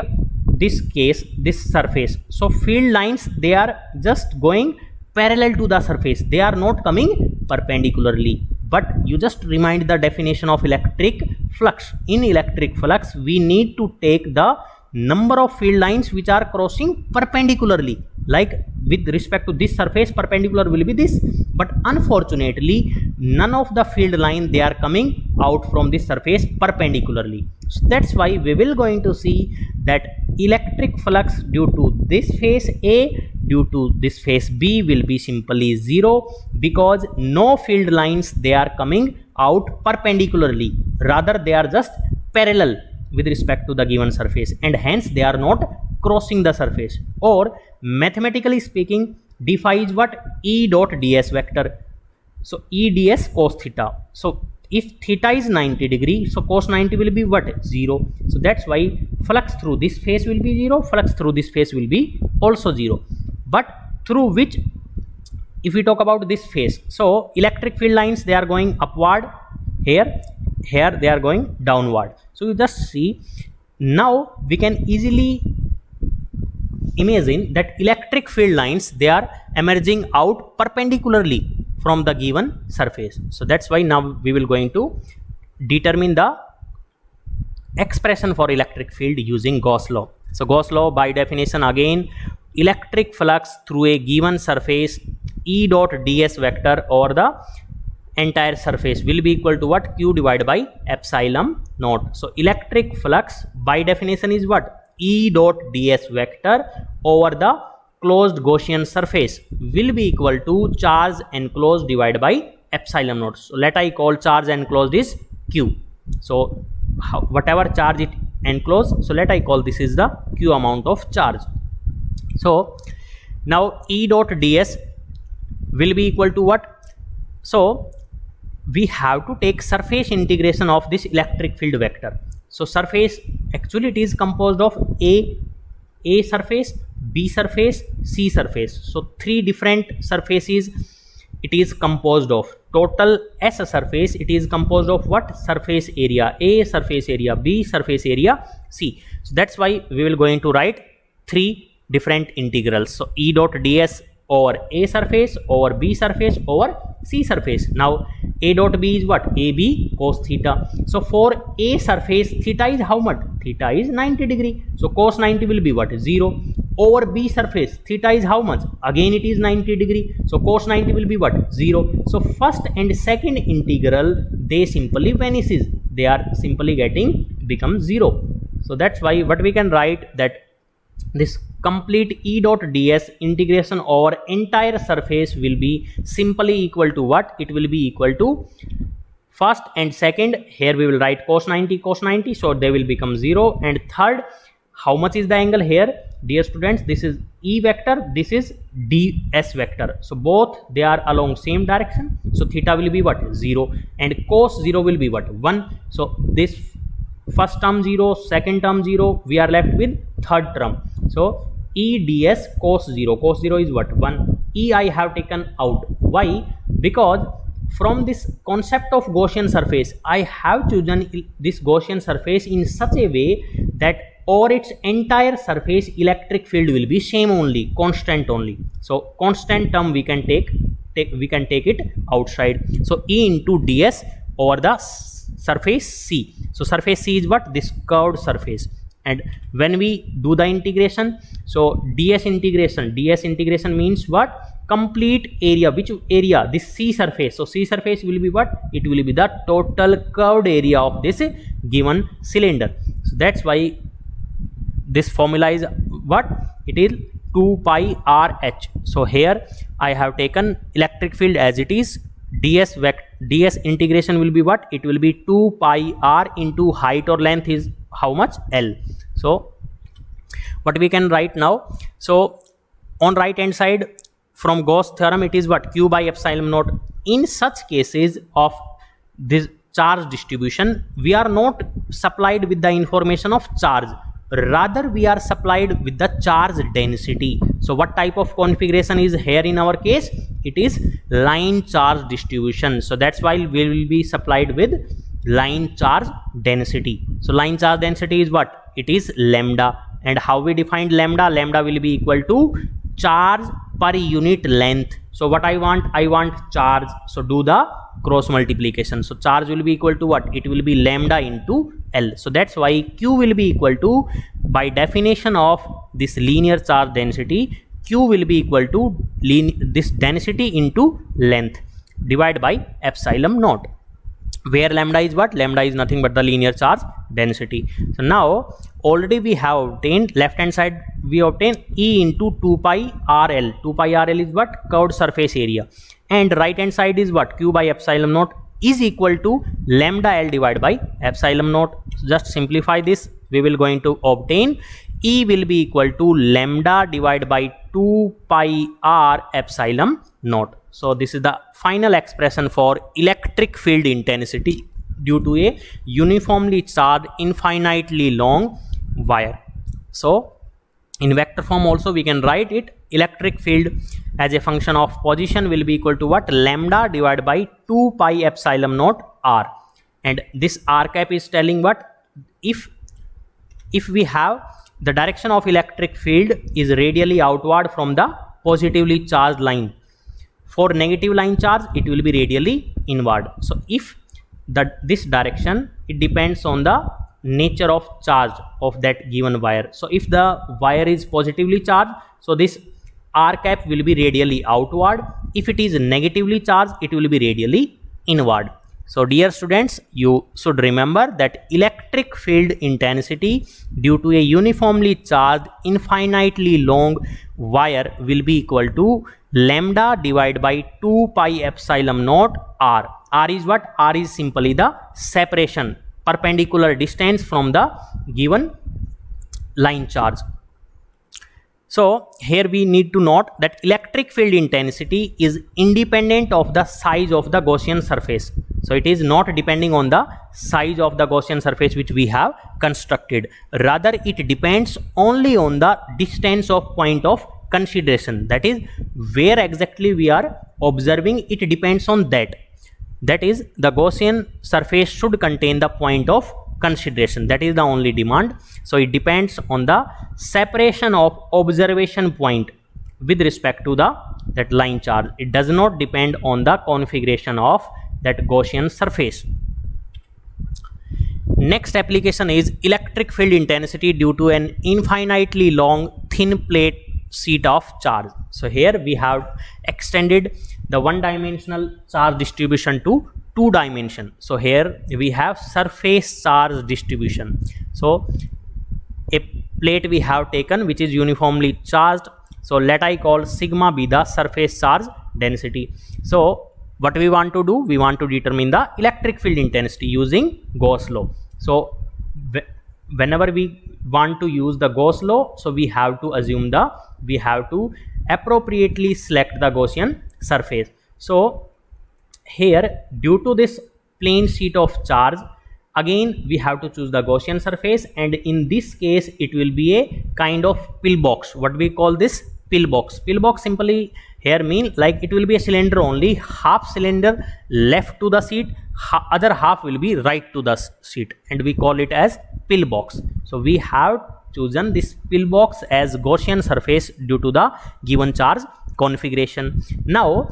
[SPEAKER 1] this case, this surface, so field lines they are just going parallel to the surface, they are not coming perpendicularly. But you just remind the definition of electric flux. In electric flux we need to take the number of field lines which are crossing perpendicularly. Like with respect to this surface, perpendicular will be this, but unfortunately none of the field line they are coming out from this surface perpendicularly. So that's why we will going to see that electric flux due to this phase A due to this phase B will be simply 0, because no field lines they are coming out perpendicularly, rather they are just parallel with respect to the given surface, and hence they are not crossing the surface. Or mathematically speaking, d phi is what? E dot ds vector. So E ds cos theta. So if theta is 90 degree, so cos 90 will be what? 0. So that's why flux through this phase will be 0, flux through this phase will be also 0. But through which, if we talk about this phase, so electric field lines they are going upward, here they are going downward. So you just see, now we can easily imagine that electric field lines they are emerging out perpendicularly from the given surface. So that's why now we will going to determine the expression for electric field using Gauss law. So Gauss law, by definition again, electric flux through a given surface E dot ds vector over the entire surface will be equal to what? Q divided by epsilon naught. So electric flux by definition is what? E dot ds vector over the closed Gaussian surface will be equal to charge enclosed divided by epsilon naught. So let I call charge enclosed is Q. So whatever charge it enclosed, so let I call this is the Q amount of charge. So now E dot ds will be equal to what? So we have to take surface integration of this electric field vector. So surface, actually it is composed of A surface, B surface, C surface. So three different surfaces it is composed of. Total S surface, it is composed of what? Surface area A, surface area B, surface area C. So that's why we will going to write three different integrals. So E dot ds over A surface, over B surface, over C surface. Now A dot B is what? AB cos theta. So for A surface, theta is how much? Theta is 90 degree. So cos 90 will be what? 0. Over B surface, theta is how much? Again it is 90 degree. So cos 90 will be what? 0. So first and second integral, they simply vanishes. They are simply become 0. So that's why what we can write, that this complete E dot ds integration over entire surface will be simply equal to what? It will be equal to first and second, here we will write cos 90, so they will become 0. And third, how much is the angle here? Dear students, this is E vector, this is ds vector. So both they are along same direction. So theta will be what? 0. And cos 0 will be what? 1. So this first term 0, second term 0, we are left with third term. So E ds cos 0, cos 0 is what? 1. E I have taken out. Why? Because from this concept of Gaussian surface, I have chosen this Gaussian surface in such a way that over its entire surface electric field will be same only, constant only. So constant term we can take it outside. So E into ds over the surface C. So surface C is what? This curved surface. And when we do the integration, so ds integration means what? Complete area. Which area? This C surface. So C surface will be what? It will be the total curved area of this given cylinder. So that's why this formula is what? It is 2 pi RH. So here I have taken electric field as it is. ds integration will be what? It will be 2 pi r into height or length is how much? L. So what we can write now? So on right hand side, from Gauss theorem, it is what? Q by epsilon naught. In such cases of this charge distribution, we are not supplied with the information of charge, rather we are supplied with the charge density. So what type of configuration is here in our case? It is line charge distribution. So that's why we will be supplied with line charge density. So line charge density is what? It is lambda. And how we defined lambda? Lambda will be equal to charge per unit length. So what I want charge. So do the cross multiplication. So charge will be equal to what? It will be lambda into L. So that's why Q will be equal to, by definition of this linear charge density, Q will be equal to this density into length divided by epsilon naught. where lambda is what? Lambda is nothing but the linear charge density. So now already we have obtained, left hand side we obtain E into 2 pi RL. 2 pi RL is what? Curved surface area, and right hand side is what? Q by epsilon naught is equal to lambda L divided by epsilon naught. Just simplify this, we will going to obtain E will be equal to lambda divided by 2 pi R epsilon naught. So this is the final expression for electric field intensity due to a uniformly charged infinitely long wire. So in vector form also we can write it, electric field as a function of position will be equal to what? Lambda divided by 2 pi epsilon naught R, and this R cap is telling what? If we have the direction of electric field is radially outward from the positively charged line, for negative line charge it will be radially inward. So if this direction, it depends on the nature of charge of that given wire. So if the wire is positively charged, so this R cap will be radially outward. If it is negatively charged, it will be radially inward. So dear students, you should remember that electric field intensity due to a uniformly charged infinitely long wire will be equal to lambda divided by 2 pi epsilon naught R. R is what? R is simply the separation, perpendicular distance from the given line charge. So here we need to note that electric field intensity is independent of the size of the Gaussian surface. So it is not depending on the size of the Gaussian surface which we have constructed. Rather, it depends only on the distance of point of consideration. That is, where exactly we are observing, it depends on that. That is, the Gaussian surface should contain the point of consideration. That is the only demand. So it depends on the separation of observation point with respect to that line charge. It does not depend on the configuration of that Gaussian surface. Next application is electric field intensity due to an infinitely long thin plate sheet of charge. So here we have extended the one-dimensional charge distribution to two dimension. So here we have surface charge distribution. So a plate we have taken which is uniformly charged. So let I call sigma be the surface charge density. So what we want to do, we want to determine the electric field intensity using Gauss law. So whenever we want to use the Gauss law, so we have to appropriately select the Gaussian surface. So here, due to this plane sheet of charge, again we have to choose the Gaussian surface, and in this case it will be a kind of pillbox. What we call this? Pillbox. Pillbox simply here mean like it will be a cylinder only, half cylinder left to the seat, other half will be right to the seat, and we call it as pillbox. So we have chosen this pillbox as Gaussian surface due to the given charge configuration. Now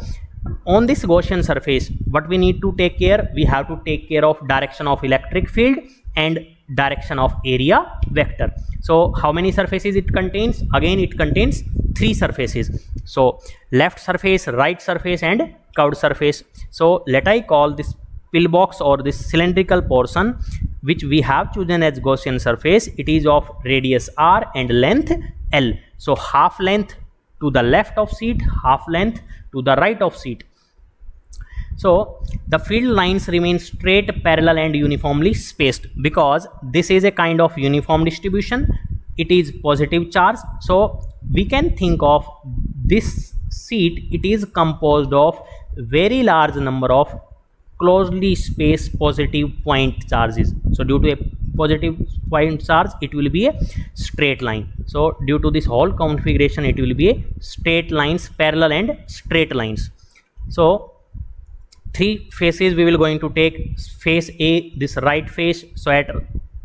[SPEAKER 1] on this Gaussian surface, what we need to take care? We have to take care of direction of electric field and direction of area vector. So how many surfaces it contains? Again it contains three surfaces. So left surface, right surface and curved surface. So let I call this pillbox or this cylindrical portion which we have chosen as Gaussian surface. It is of radius r and length L. So half length to the left of seat, half length to the right of seat. So the field lines remain straight, parallel and uniformly spaced because this is a kind of uniform distribution. It is positive charge. So we can think of this seat, it is composed of very large number of closely spaced positive point charges. So due to a positive point charge, it will be a straight line. So due to this whole configuration, it will be a straight lines, parallel and straight lines. So three faces we will going to take. Face A, this right face. So at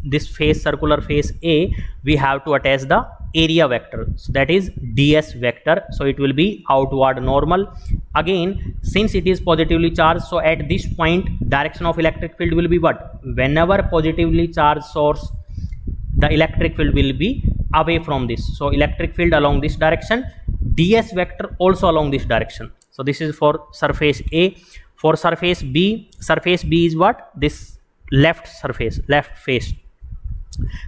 [SPEAKER 1] this face, circular face A, we have to attach the area vector. So that is ds vector. So it will be outward normal. Again, since it is positively charged, so at this point direction of electric field will be what? Whenever positively charged source, the electric field will be away from this. So electric field along this direction, ds vector also along this direction. So this is for surface A. For surface B is what? This left face.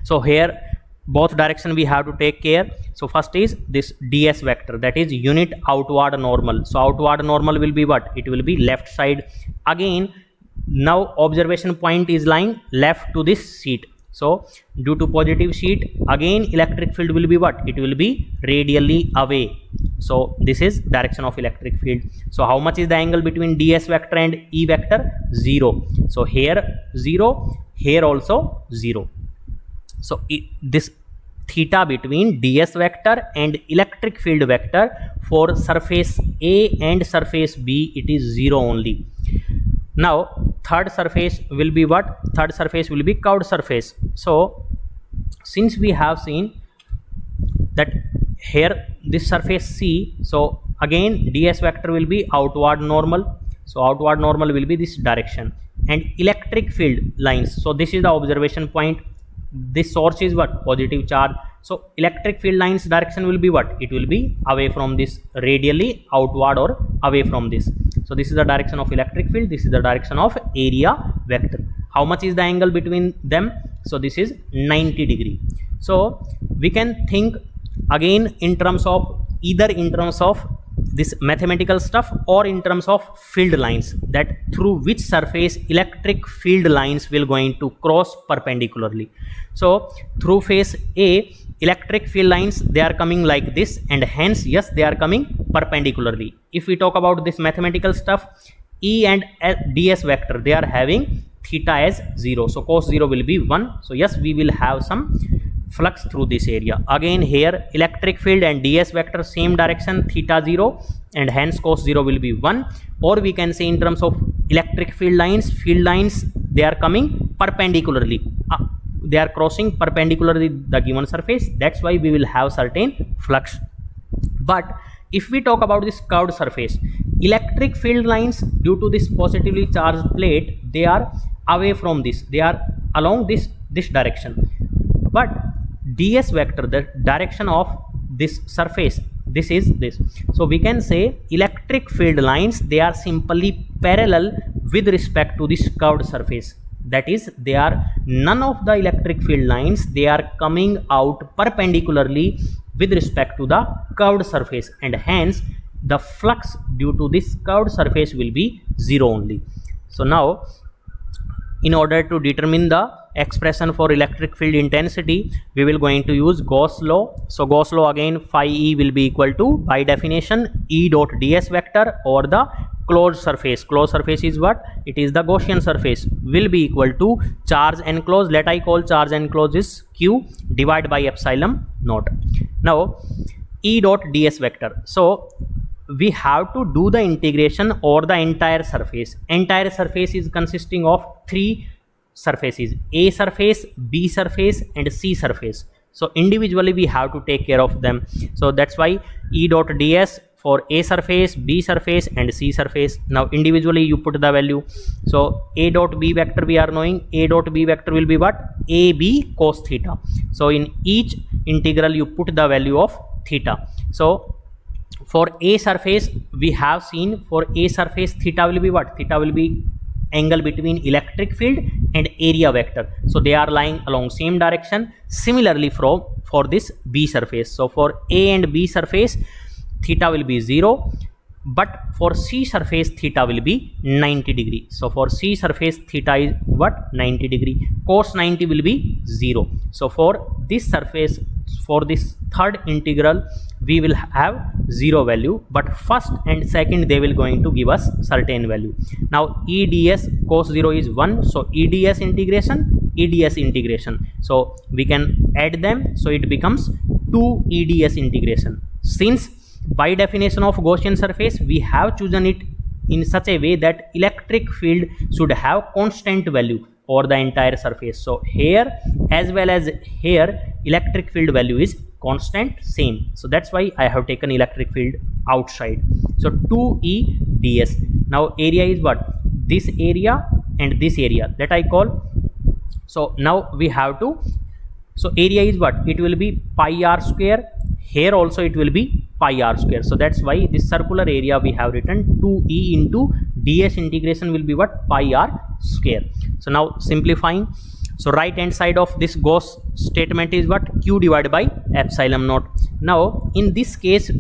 [SPEAKER 1] So here both direction we have to take care. So first is this ds vector, that is unit outward normal. So outward normal will be what? It will be left side. Again, now observation point is lying left to this sheet. So due to positive sheet, again electric field will be what? It will be radially away. So this is direction of electric field. So how much is the angle between ds vector and E vector? 0. So here 0, here also 0. So this theta between ds vector and electric field vector for surface A and surface B, it is 0 only. Now third surface will be what? Third surface will be curved surface. So since we have seen that here this surface C, so again ds vector will be outward normal. So outward normal will be this direction, and electric field lines, so this is the observation point. This source is what? Positive charge. So electric field lines direction will be what? It will be away from this, radially outward or away from this. So this is the direction of electric field, this is the direction of area vector. How much is the angle between them? So this is 90 degree. So we can think again in terms of either in terms of this mathematical stuff or in terms of field lines, that through which surface electric field lines will going to cross perpendicularly. So through face A, electric field lines, they are coming like this, and hence yes, they are coming perpendicularly. If we talk about this mathematical stuff, E and ds vector, they are having theta as 0, so cos 0 will be 1. So yes, we will have some flux through this area. Again here electric field and ds vector same direction, theta 0, and hence cos 0 will be 1. Or we can say in terms of electric field lines, they are coming perpendicularly, they are crossing perpendicularly the given surface, that's why we will have certain flux. But if we talk about this curved surface, electric field lines, due to this positively charged plate, they are away from this, they are along this direction. But ds vector, the direction of this surface, this is this. So we can say electric field lines, they are simply parallel with respect to this curved surface. That is, they are none of the electric field lines, they are coming out perpendicularly with respect to the curved surface, and hence the flux due to this curved surface will be 0 only. So now in order to determine the expression for electric field intensity, we will going to use Gauss law. So Gauss law, again phi E will be equal to, by definition, E dot ds vector or the closed surface. Closed surface is what? It is the Gaussian surface, will be equal to charge enclosed, let I call charge enclosed is Q, divided by epsilon naught. Now E dot ds vector, so we have to do the integration over the entire surface. Entire surface is consisting of 3 surfaces: A surface, B surface, and C surface. So individually we have to take care of them. So that's why E dot ds for A surface, B surface, and C surface. Now individually you put the value. So A dot B vector, we are knowing A dot B vector will be what? AB cos theta. So in each integral you put the value of theta. So for A surface, we have seen for A surface theta will be what? Theta will be angle between electric field and area vector. So they are lying along same direction. Similarly for this B surface. So for A and B surface, theta will be 0. But for C surface, theta will be 90 degree. So for C surface, theta is what? 90 degree. Cos 90 will be 0. So for this surface, for this third integral, we will have 0 value, but first and second they will going to give us certain value. Now EDS cos 0 is 1, so EDS integration, so we can add them, so it becomes 2 EDS integration. Since by definition of Gaussian surface, we have chosen it in such a way that electric field should have constant value over the entire surface. So here as well as here, electric field value is constant, same. So that's why I have taken electric field outside. So 2E ds. Now area is what? This area and this area, that I call. So now we have to, so area is what? It will be pi r square. Here also it will be pi r square. So that's why this circular area we have written 2E into ds integration will be what? Pi r square. So now simplifying, so right hand side of this Gauss statement is what? Q divided by epsilon naught. Now in this case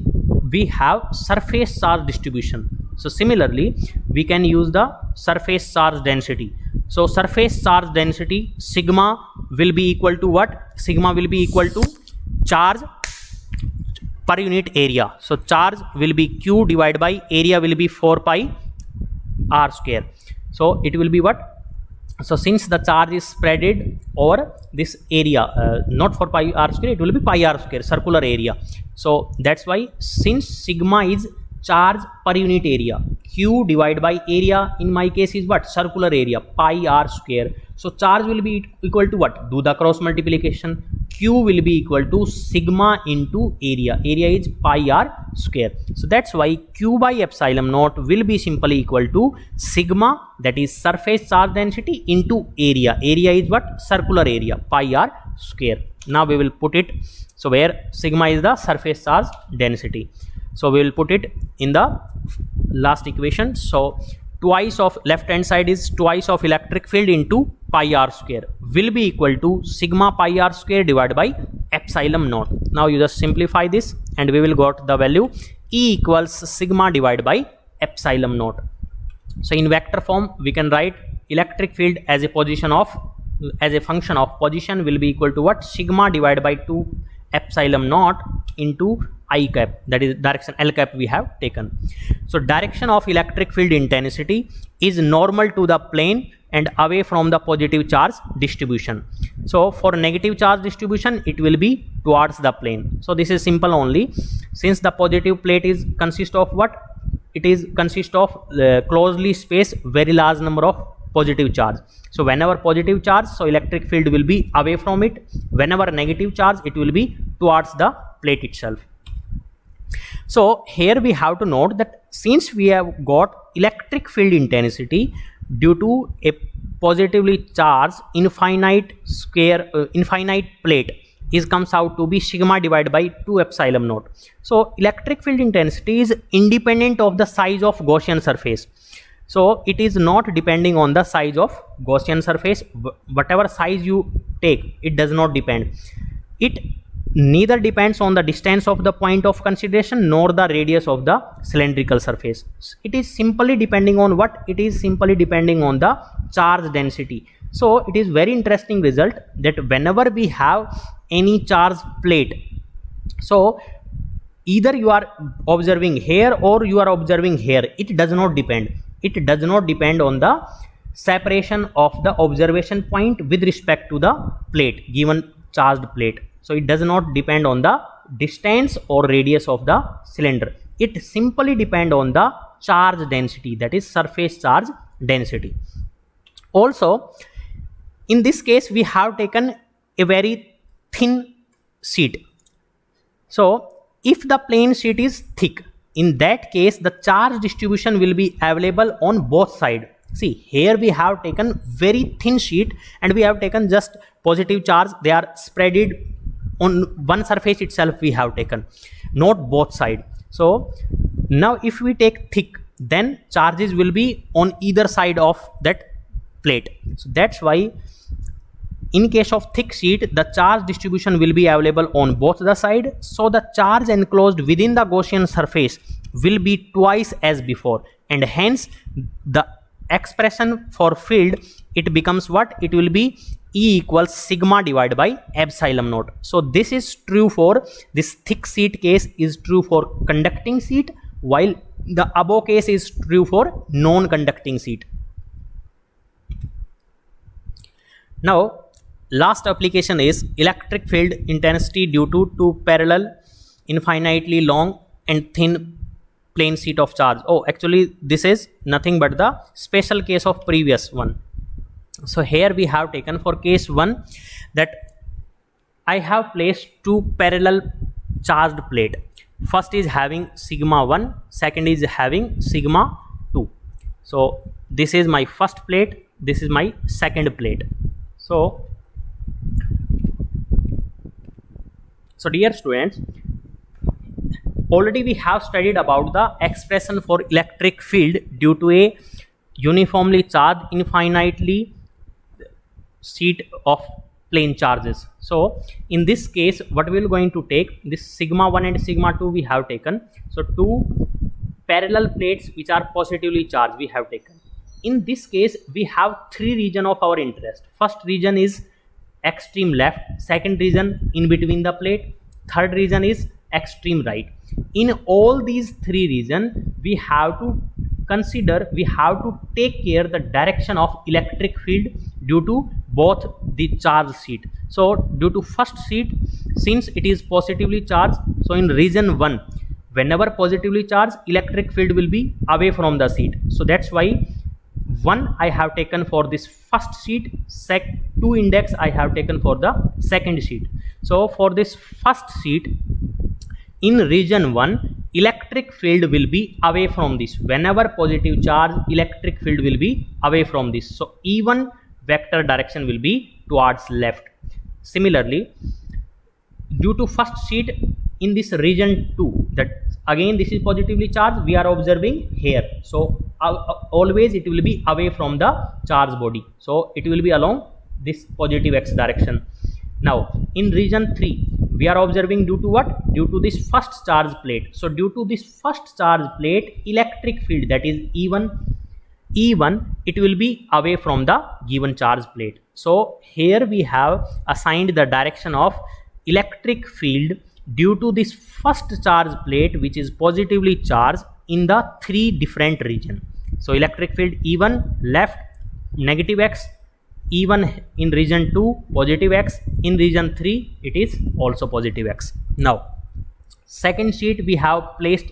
[SPEAKER 1] we have surface charge distribution. So similarly we can use the surface charge density. So surface charge density sigma will be equal to what? Sigma will be equal to charge per unit area. So charge will be Q divided by area will be 4 pi r square. So it will be what? So since the charge is spreaded over this area, not for pi r square, it will be pi r square, circular area. So that's why since sigma is charge per unit area, Q divided by area in my case is what? Circular area, pi r square. So charge will be equal to what? Do the cross multiplication. Q will be equal to sigma into area. Area is pi r square. So that's why Q by epsilon naught will be simply equal to sigma, that is surface charge density, into area. Area is what? Circular area, pi r square. Now we will put it, so where sigma is the surface charge density. So we will put it in the last equation. So twice of left hand side is twice of electric field into pi r square will be equal to sigma pi r square divided by epsilon naught. Now you just simplify this and we will got the value E equals sigma divided by epsilon naught. So in vector form we can write electric field as a position of, as a function of position will be equal to what? Sigma divided by 2 epsilon naught into I cap, that is direction L cap we have taken. So direction of electric field intensity is normal to the plane and away from the positive charge distribution. So for negative charge distribution it will be towards the plane. So this is simple only. Since the positive plate is consist of what? It is consist of closely spaced very large number of positive charge. So whenever positive charge, so electric field will be away from it. Whenever negative charge, it will be towards the plate itself. So here we have to note that since we have got electric field intensity due to a positively charged infinite plate is comes out to be sigma divided by 2 epsilon naught. So electric field intensity is independent of the size of Gaussian surface. So it is not depending on the size of Gaussian surface. Whatever size you take, it does not depend. It neither depends on the distance of the point of consideration nor the radius of the cylindrical surface. It is simply depending on what? It is simply depending on the charge density. So it is very interesting result that whenever we have any charge plate, so either you are observing here or you are observing here, it does not depend. It does not depend on the separation of the observation point with respect to the plate, given charged plate. So it does not depend on the distance or radius of the cylinder. It simply depends on the charge density, that is surface charge density. Also, in this case, we have taken a very thin sheet. So if the plane sheet is thick, in that case the charge distribution will be available on both sides. See, here we have taken very thin sheet and we have taken just positive charge. They are spreaded on one surface itself we have taken, not both sides. So now if we take thick, then charges will be on either side of that plate. So that's why in case of thick sheet, the charge distribution will be available on both the side. So the charge enclosed within the Gaussian surface will be twice as before, and hence the expression for field, it becomes what? It will be E equals sigma divided by epsilon naught. So this is true for this thick sheet case, is true for conducting sheet, while the above case is true for non-conducting sheet. Now last application is electric field intensity due to two parallel infinitely long and thin plane sheet of charge. Oh, actually this is nothing but the special case of previous one. So here we have taken for case 1 that I have placed two parallel charged plate. First is having sigma 1, second is having sigma 2. So this is my first plate, this is my second plate. So dear students, already we have studied about the expression for electric field due to a uniformly charged infinitely sheet of plane charges. So in this case, what we are going to take, this sigma 1 and sigma 2 we have taken. So two parallel plates which are positively charged we have taken. In this case, we have three regions of our interest. First region is extreme left, second region in between the plate, third region is extreme right. In all these three regions, we have to consider, we have to take care the direction of electric field due to both the charge sheet. So due to first sheet, since it is positively charged, so in region 1, whenever positively charged, electric field will be away from the sheet. So that's why 1 I have taken for this first sheet, 2 index I have taken for the second sheet. So for this first sheet, in region 1, electric field will be away from this. Whenever positive charge, electric field will be away from this. So E1 vector direction will be towards left. Similarly, due to first sheet, in this region 2, that again this is positively charged, we are observing here. So always it will be away from the charge body. So it will be along this positive x direction. Now in region 3, we are observing due to what? Due to this first charge plate. So due to this first charge plate, electric field, that is E1, it will be away from the given charge plate. So here we have assigned the direction of electric field due to this first charge plate which is positively charged in the three different regions. So electric field E1 left negative x, E1 in region 2 positive x, in region 3 it is also positive x. Now second sheet we have placed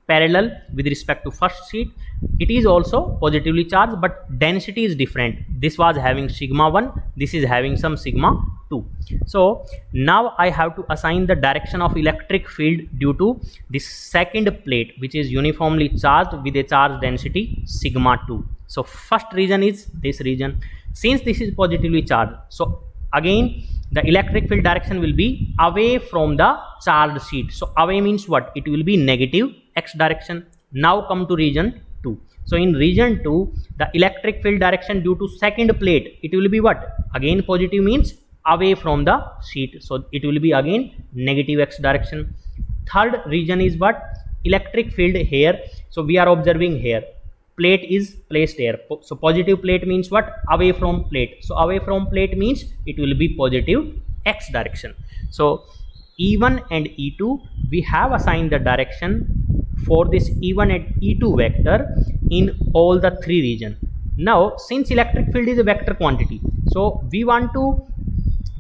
[SPEAKER 1] parallel with respect to first sheet. It is also positively charged, but density is different. This was having sigma 1, this is having some sigma 2. So now I have to assign the direction of electric field due to this second plate which is uniformly charged with a charge density sigma 2. So first region is this region. Since this is positively charged, so again the electric field direction will be away from the charged sheet. So away means what? It will be negative x direction. Now come to region 2. So in region 2, the electric field direction due to second plate, it will be what? Again positive means away from the sheet. So it will be again negative x direction. Third region is what? Electric field here. So we are observing here. Plate is placed here. So positive plate means what? Away from plate. So away from plate means it will be positive x direction. So E1 and E2, we have assigned the direction for this E1 and E2 vector in all the three regions. Now since electric field is a vector quantity, so we want to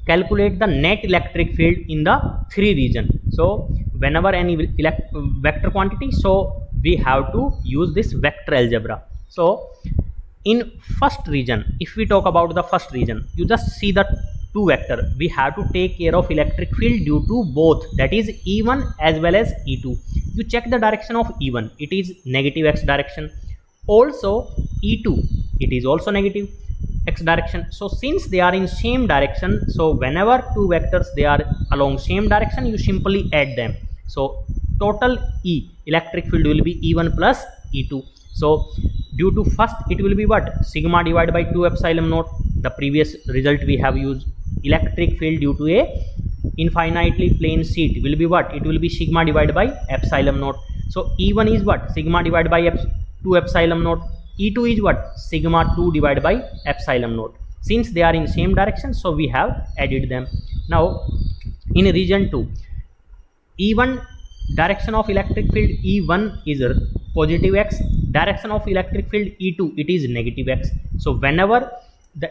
[SPEAKER 1] calculate the net electric field in the three regions. So whenever any vector quantity, so we have to use this vector algebra. So in first region, if we talk about the first region, you just see the two vector. We have to take care of electric field due to both, that is E1 as well as E2. You check the direction of E1, it is negative x direction. Also E2, it is also negative x direction. So since they are in same direction, so whenever two vectors they are along same direction, you simply add them. So total E electric field will be E1 plus E2. So due to first, it will be what? Sigma divided by 2 epsilon naught. The previous result we have used. Electric field due to a infinitely plane sheet will be what? It will be sigma divided by epsilon naught. So E1 is what? Sigma divided by 2 epsilon naught. E2 is what? Sigma 2 divided by epsilon naught. Since they are in same direction, so we have added them. Now in region 2, E1 direction of electric field E1 is positive x, direction of electric field E2, it is negative x. So whenever the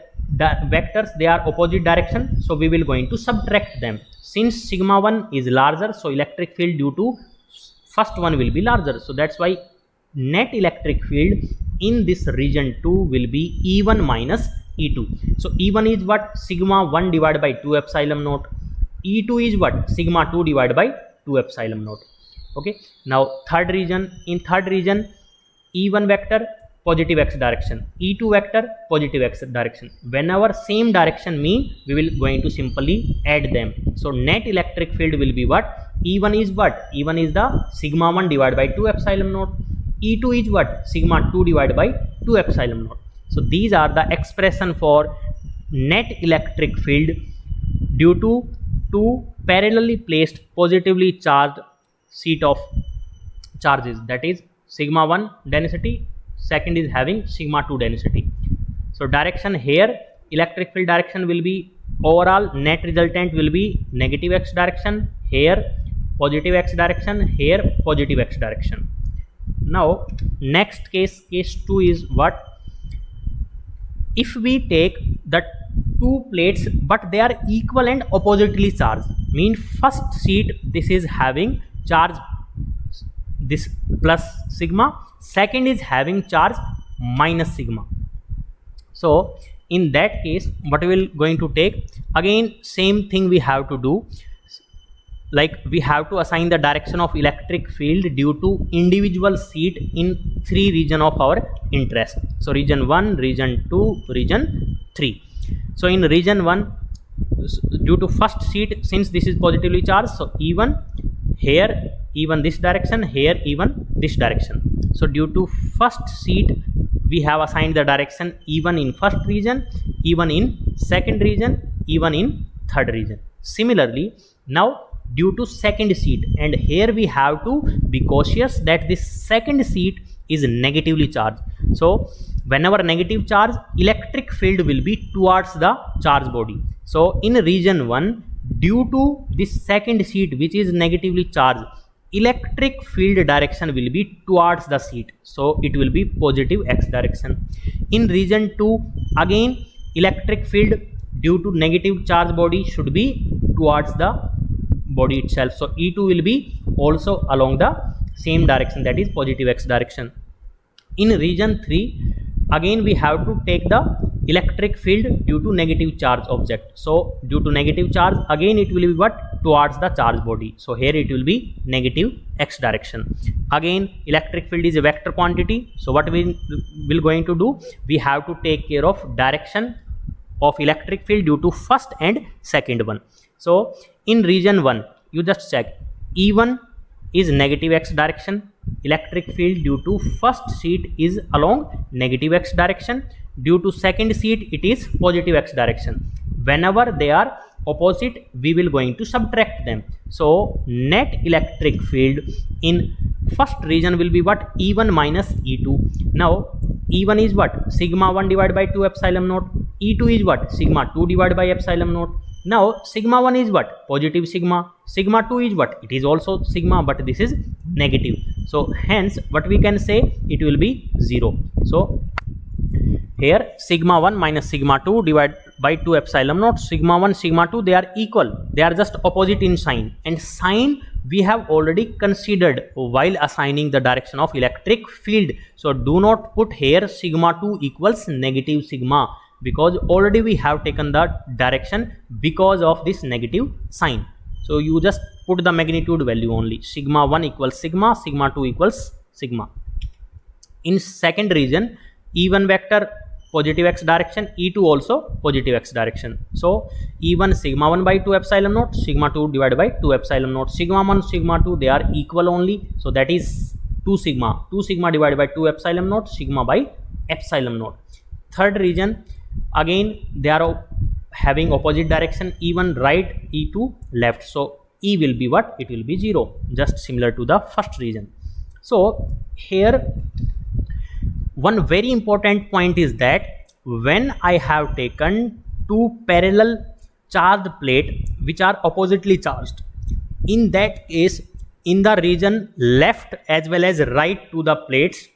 [SPEAKER 1] vectors they are opposite direction, so we will going to subtract them. Since sigma 1 is larger, so electric field due to first one will be larger. So that's why net electric field in this region 2 will be E1 minus E2. So E1 is what? Sigma 1 divided by 2 epsilon naught. E2 is what? Sigma 2 divided by 2 epsilon naught. Okay. Now third region, in third region, E1 vector positive x direction, E2 vector positive x direction. Whenever same direction mean, we will going to simply add them. So net electric field will be what? E1 is what? E1 is the sigma 1 divided by 2 epsilon naught. E2 is what? Sigma 2 divided by 2 epsilon naught. So these are the expression for net electric field due to two parallelly placed positively charged sheet of charges, that is sigma 1 density, second is having sigma 2 density. So direction here, electric field direction will be, overall net resultant will be negative x direction, here positive x direction, here positive x direction. Now next case 2 is what? If we take the two plates but they are equal and oppositely charged, mean first sheet this is having charge this plus sigma, second is having charge minus sigma. So in that case what we will going to take, again same thing we have to do, like we have to assign the direction of electric field due to individual sheet in three region of our interest. So region 1, region 2, region 3. So in region 1, due to first sheet, since this is positively charged, so E1 here, E1 this direction, here E1 this direction. So due to first sheet we have assigned the direction E1 in first region, E1 in second region, E1 in third region. Similarly, now due to second sheet, and here we have to be cautious that this second sheet is negatively charged. So whenever negative charge, electric field will be towards the charge body. So in region 1, due to this second sheet which is negatively charged, electric field direction will be towards the sheet, so it will be positive x direction. In region 2, again electric field due to negative charge body should be towards the body itself, so E2 will be also along the same direction, that is positive x direction. In region 3, again we have to take the electric field due to negative charge object. So due to negative charge, again it will be what? Towards the charge body, so here it will be negative x direction. Again electric field is a vector quantity, so what we will going to do, we have to take care of direction of electric field due to first and second one. So in region 1, you just check, E1 is negative x direction, electric field due to first sheet is along negative x direction, due to second sheet it is positive x direction. Whenever they are opposite, we will going to subtract them. So net electric field in first region will be what? E1 minus E2. Now E1 is what? Sigma 1 divided by 2 epsilon naught. E2 is what? Sigma 2 divided by epsilon naught. Now sigma 1 is what? Positive sigma. Sigma 2 is what? It is also sigma, but this is negative. So hence what we can say, it will be 0. So here sigma 1 minus sigma 2 divided by 2 epsilon naught, sigma 1, sigma 2, they are equal. They are just opposite in sign, and sign we have already considered while assigning the direction of electric field. So do not put here sigma 2 equals negative sigma, because already we have taken the direction because of this negative sign. So you just put the magnitude value only, sigma 1 equals sigma, sigma 2 equals sigma. In second region, E1 vector positive x direction, E2 also positive x direction. So E1 sigma 1 by 2 epsilon naught, sigma 2 divided by 2 epsilon naught. Sigma 1, sigma 2, they are equal only, so that is 2 sigma. 2 sigma divided by 2 epsilon naught, sigma by epsilon naught. Third region, again they are having opposite direction, E1 right, E2 left. So E will be what? It will be 0, just similar to the first region. So here one very important point is that when I have taken two parallel charged plate which are oppositely charged, in that case in the region left as well as right to the plates,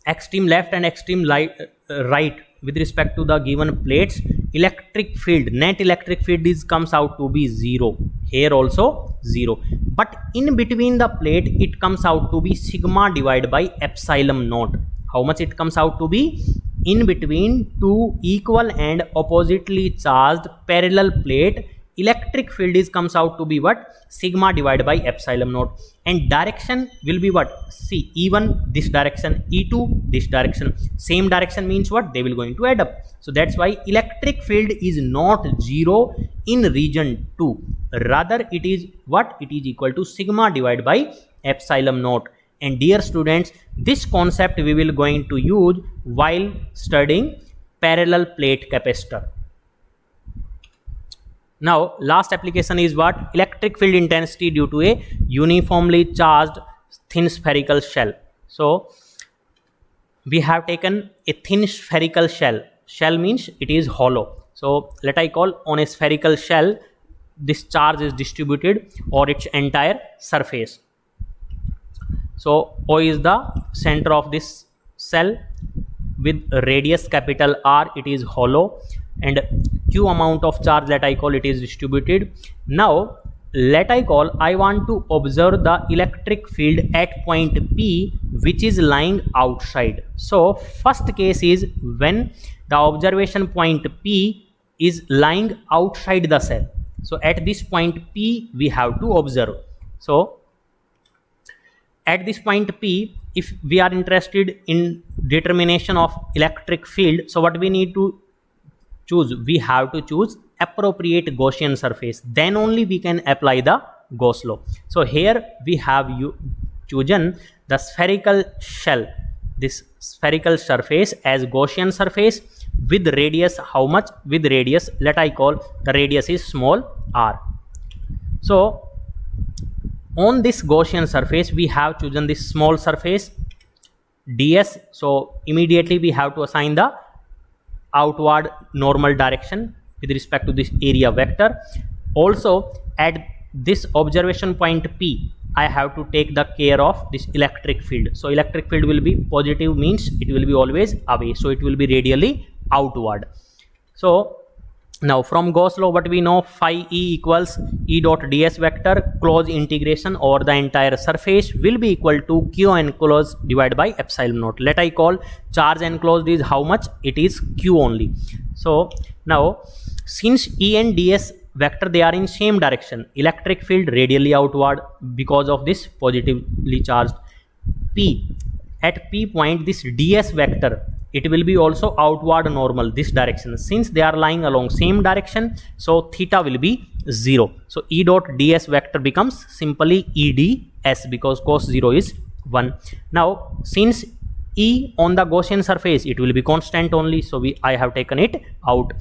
[SPEAKER 1] extreme left and extreme right with respect to the given plates, electric field, net electric field comes out to be 0. Here also 0, but in between the plate it comes out to be sigma divided by epsilon naught. How much it comes out to be? In between two equal and oppositely charged parallel plate, electric field is comes out to be what? Sigma divided by epsilon naught, and direction will be what? See, E1 this direction, E2 this direction. Same direction means what? They will going to add up. So that's why electric field is not 0 in region 2. Rather it is what? It is equal to sigma divided by epsilon naught. And dear students, this concept we will going to use while studying parallel plate capacitor. Now last application is what? Electric field intensity due to a uniformly charged thin spherical shell. So we have taken a thin spherical shell. Shell means it is hollow. So let I call on a spherical shell, this charge is distributed or its entire surface. So O is the center of this cell with radius capital R, it is hollow, and Q amount of charge that I call it is distributed. Now let I call, I want to observe the electric field at point P which is lying outside. So first case is when the observation point P is lying outside the cell. So at this point P we have to observe. So at this point P, if we are interested in determination of electric field, so what we need to choose? We have to choose appropriate Gaussian surface, then only we can apply the Gauss law. So here we have chosen the spherical shell, this spherical surface as Gaussian surface with radius, how much? With radius, let I call the radius is small r. So on this Gaussian surface we have chosen this small surface ds. So immediately we have to assign the outward normal direction with respect to this area vector. Also at this observation point P, I have to take the care of this electric field. So electric field will be positive, means it will be always away, so it will be radially outward. So now from Gauss law what we know, phi E equals E dot ds vector, close integration over the entire surface will be equal to Q enclosed divided by epsilon naught. Let I call charge enclosed is how much? It is Q only. So now since E and ds vector they are in same direction, electric field radially outward because of this positively charged P. At P point this ds vector, it will be also outward normal this direction. Since they are lying along same direction, so theta will be 0. So E dot ds vector becomes simply EDS because cos 0 is 1. Now since E on the Gaussian surface it will be constant only, so I have taken it out.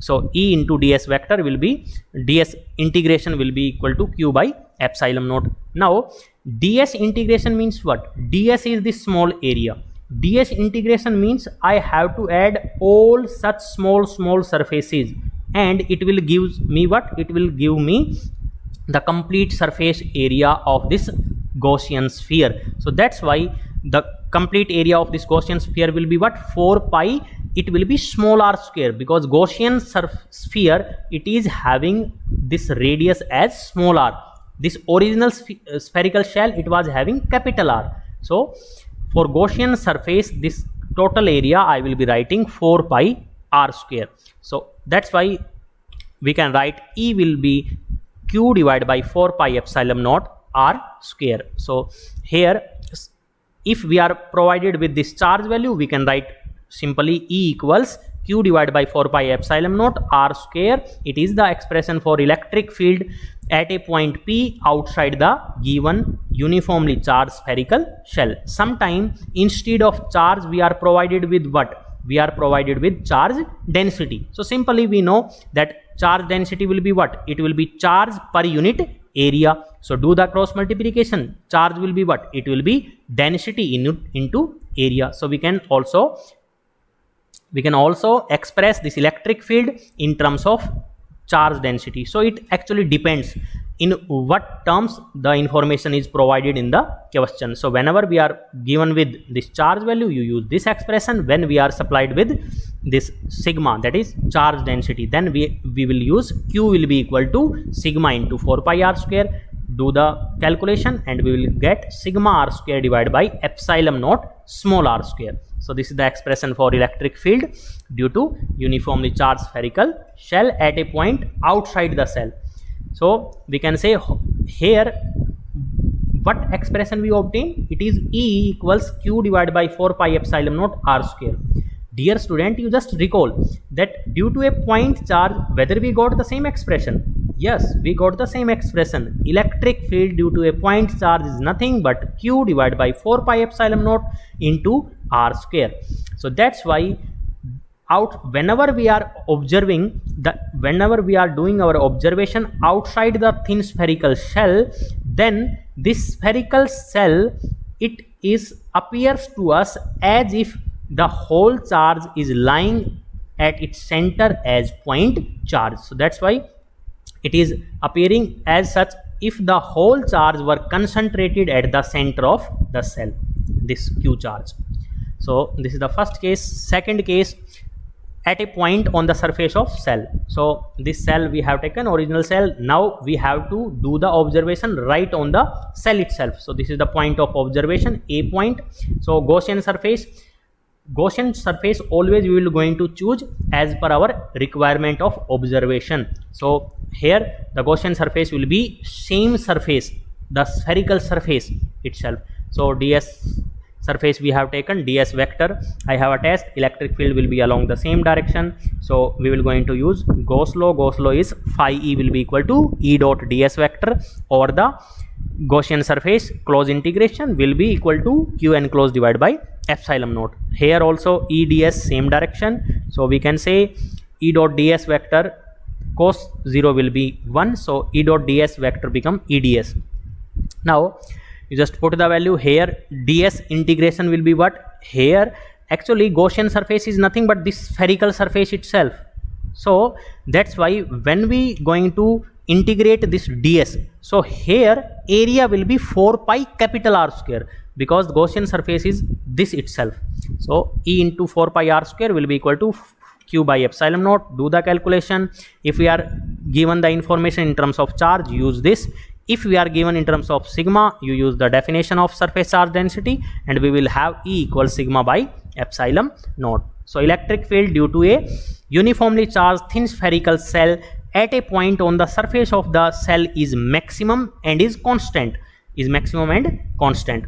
[SPEAKER 1] So E into ds vector will be, ds integration will be equal to Q by epsilon naught. Now ds integration means what? ds is this small area. ds integration means I have to add all such small surfaces, and it will give me what? It will give me the complete surface area of this Gaussian sphere. So that's why the complete area of this Gaussian sphere will be what? 4 pi, it will be small r square, because Gaussian sphere it is having this radius as small r. This original spherical shell it was having capital R. So for Gaussian surface this total area I will be writing 4 pi r square. So that's why we can write E will be Q divided by 4 pi epsilon naught r square. So here if we are provided with this charge value, we can write simply E equals Q divided by 4 pi epsilon naught r square. It is the expression for electric field at a point P outside the given uniformly charged spherical shell. Sometime instead of charge we are provided with what? We are provided with charge density. So simply we know that charge density will be what? It will be charge per unit area. So do the cross multiplication. Charge will be what? It will be density into area. So we can also express this electric field in terms of charge density. So it actually depends in what terms the information is provided in the question. So whenever we are given with this charge value, you use this expression. When we are supplied with this sigma, that is charge density, then we will use Q will be equal to sigma into 4 pi r square. Do the calculation and we will get sigma r square divided by epsilon naught small r square. So this is the expression for electric field due to uniformly charged spherical shell at a point outside the cell. So we can say here what expression we obtain? It is E equals Q divided by 4 pi epsilon naught R square. Dear student, you just recall that due to a point charge, whether we got the same expression? Yes, we got the same expression. Electric field due to a point charge is nothing but Q divided by 4 pi epsilon naught into R square. So that's why whenever we are observing whenever we are doing our observation outside the thin spherical shell, then this spherical shell, it appears to us as if the whole charge is lying at its center as point charge. So that's why it is appearing as such if the whole charge were concentrated at the center of the cell, this Q charge. So this is the first case. Second case, at a point on the surface of cell. So this cell we have taken, original cell. Now we have to do the observation right on the cell itself. So this is the point of observation, A point. So Gaussian surface always we will going to choose as per our requirement of observation. So here the Gaussian surface will be same surface, the spherical surface itself. So ds surface we have taken, ds vector I have attached, electric field will be along the same direction. So we will going to use Gauss law. Gauss law is phi E will be equal to E dot ds vector over the Gaussian surface. Close integration will be equal to Q enclosed divided by epsilon naught. Here also E ds same direction. So we can say E dot ds vector cos 0 will be 1. So E dot ds vector become EDS. Now you just put the value here. ds integration will be what? Here actually Gaussian surface is nothing but this spherical surface itself. So that's why when we going to integrate this ds, so here area will be 4 pi capital R square, because the Gaussian surface is this itself. So E into 4 pi R square will be equal to Q by epsilon naught. Do the calculation. If we are given the information in terms of charge, use this. If we are given in terms of sigma, you use the definition of surface charge density, and we will have E equals sigma by epsilon naught. So electric field due to a uniformly charged thin spherical cell at a point on the surface of the cell is maximum and is constant.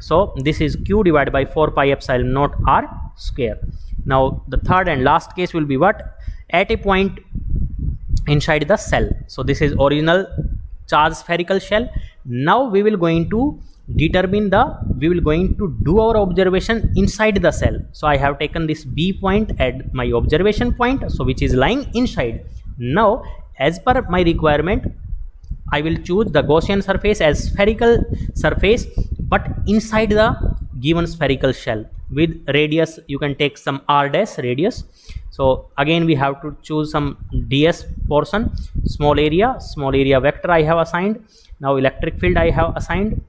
[SPEAKER 1] So this is Q divided by 4 pi epsilon naught R square. Now the third and last case will be what? At a point inside the cell. So this is original charged spherical shell. Now we will going to do our observation inside the cell. So I have taken this B point at my observation point, so which is lying inside. Now as per my requirement, I will choose the Gaussian surface as spherical surface, but inside the given spherical shell. With radius, you can take some r dash radius. So again we have to choose some ds portion, small area vector I have assigned. Now electric field I have assigned.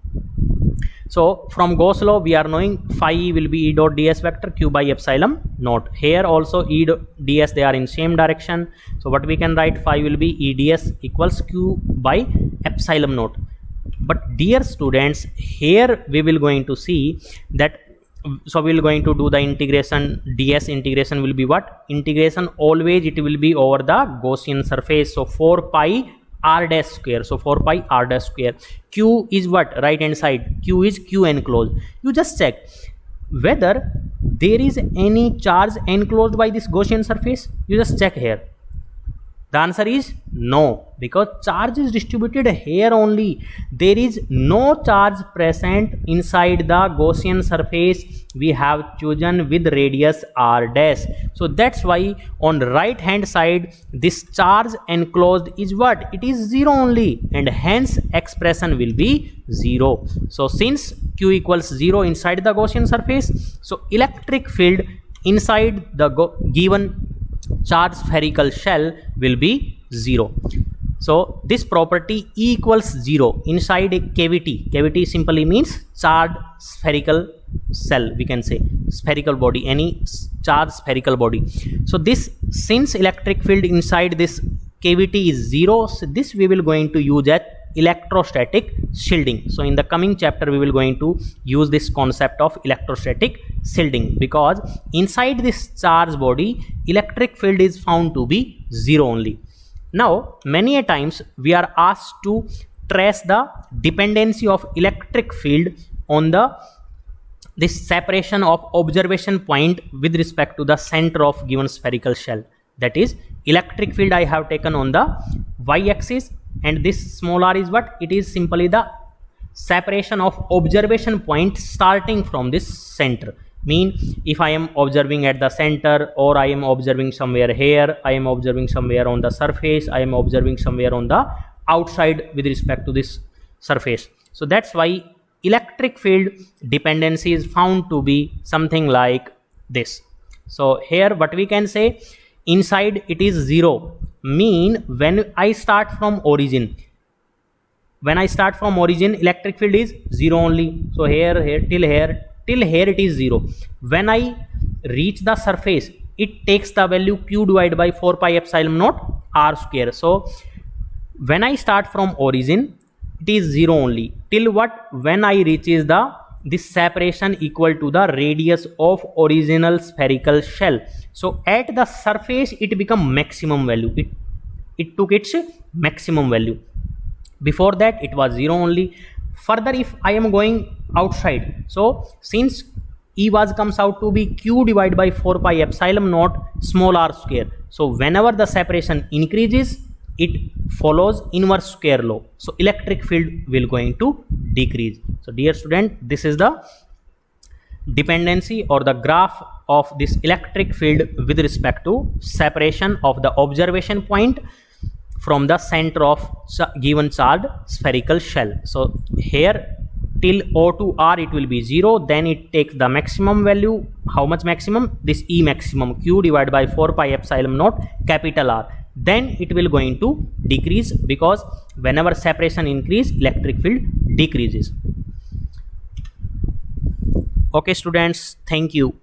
[SPEAKER 1] So from Gauss law we are knowing phi E will be E dot ds vector Q by epsilon naught. Here also E dot ds, they are in same direction. So what we can write, phi will be E ds equals Q by epsilon naught. But dear students, here we will going to see that, so we will going to do the integration. ds integration will be what? Integration always it will be over the Gaussian surface. So 4 pi r dash square. So 4 pi r dash square. Q is what? Right hand side. Q is Q enclosed. You just check whether there is any charge enclosed by this Gaussian surface. You just check here. The answer is no, because charge is distributed here only. There is no charge present inside the Gaussian surface we have chosen with radius r dash. So that's why on right hand side this charge enclosed is what? It is 0 only, and hence expression will be 0. So since Q equals 0 inside the Gaussian surface, so electric field inside the given charged spherical shell will be 0. So this property E equals 0 inside a cavity. Cavity simply means charged spherical cell, we can say spherical body, any charged spherical body. So this, since electric field inside this cavity is 0, so this we will going to use at electrostatic shielding. So in the coming chapter we will going to use this concept of electrostatic shielding, because inside this charged body electric field is found to be 0 only. Now many a times we are asked to trace the dependency of electric field on this separation of observation point with respect to the center of given spherical shell. That is, electric field I have taken on the y-axis, and this small r is what? It is simply the separation of observation point starting from this center. Mean, if I am observing at the center, or I am observing somewhere here, I am observing somewhere on the surface, I am observing somewhere on the outside with respect to this surface. So that's why electric field dependency is found to be something like this. So here what we can say, inside it is 0, mean when I start from origin, electric field is 0 only. So here till here it is 0. When I reach the surface, it takes the value q divided by 4 pi epsilon naught r square. So when I start from origin, it is 0 only till what? When I reaches this separation equal to the radius of original spherical shell. So at the surface it become maximum value, it took its maximum value. Before that it was 0 only. Further, if I am going outside, so since E was comes out to be q divided by 4 pi epsilon naught small r square, so whenever the separation increases, it follows inverse square law, so electric field will going to decrease. So dear student, this is the dependency or the graph of this electric field with respect to separation of the observation point from the center of given charged spherical shell. So here till O to R it will be 0, then it takes the maximum value. How much maximum? This E maximum, q divided by 4 pi epsilon naught capital R. Then it will going to decrease, because whenever separation increase, electric field decreases. Okay students, thank you.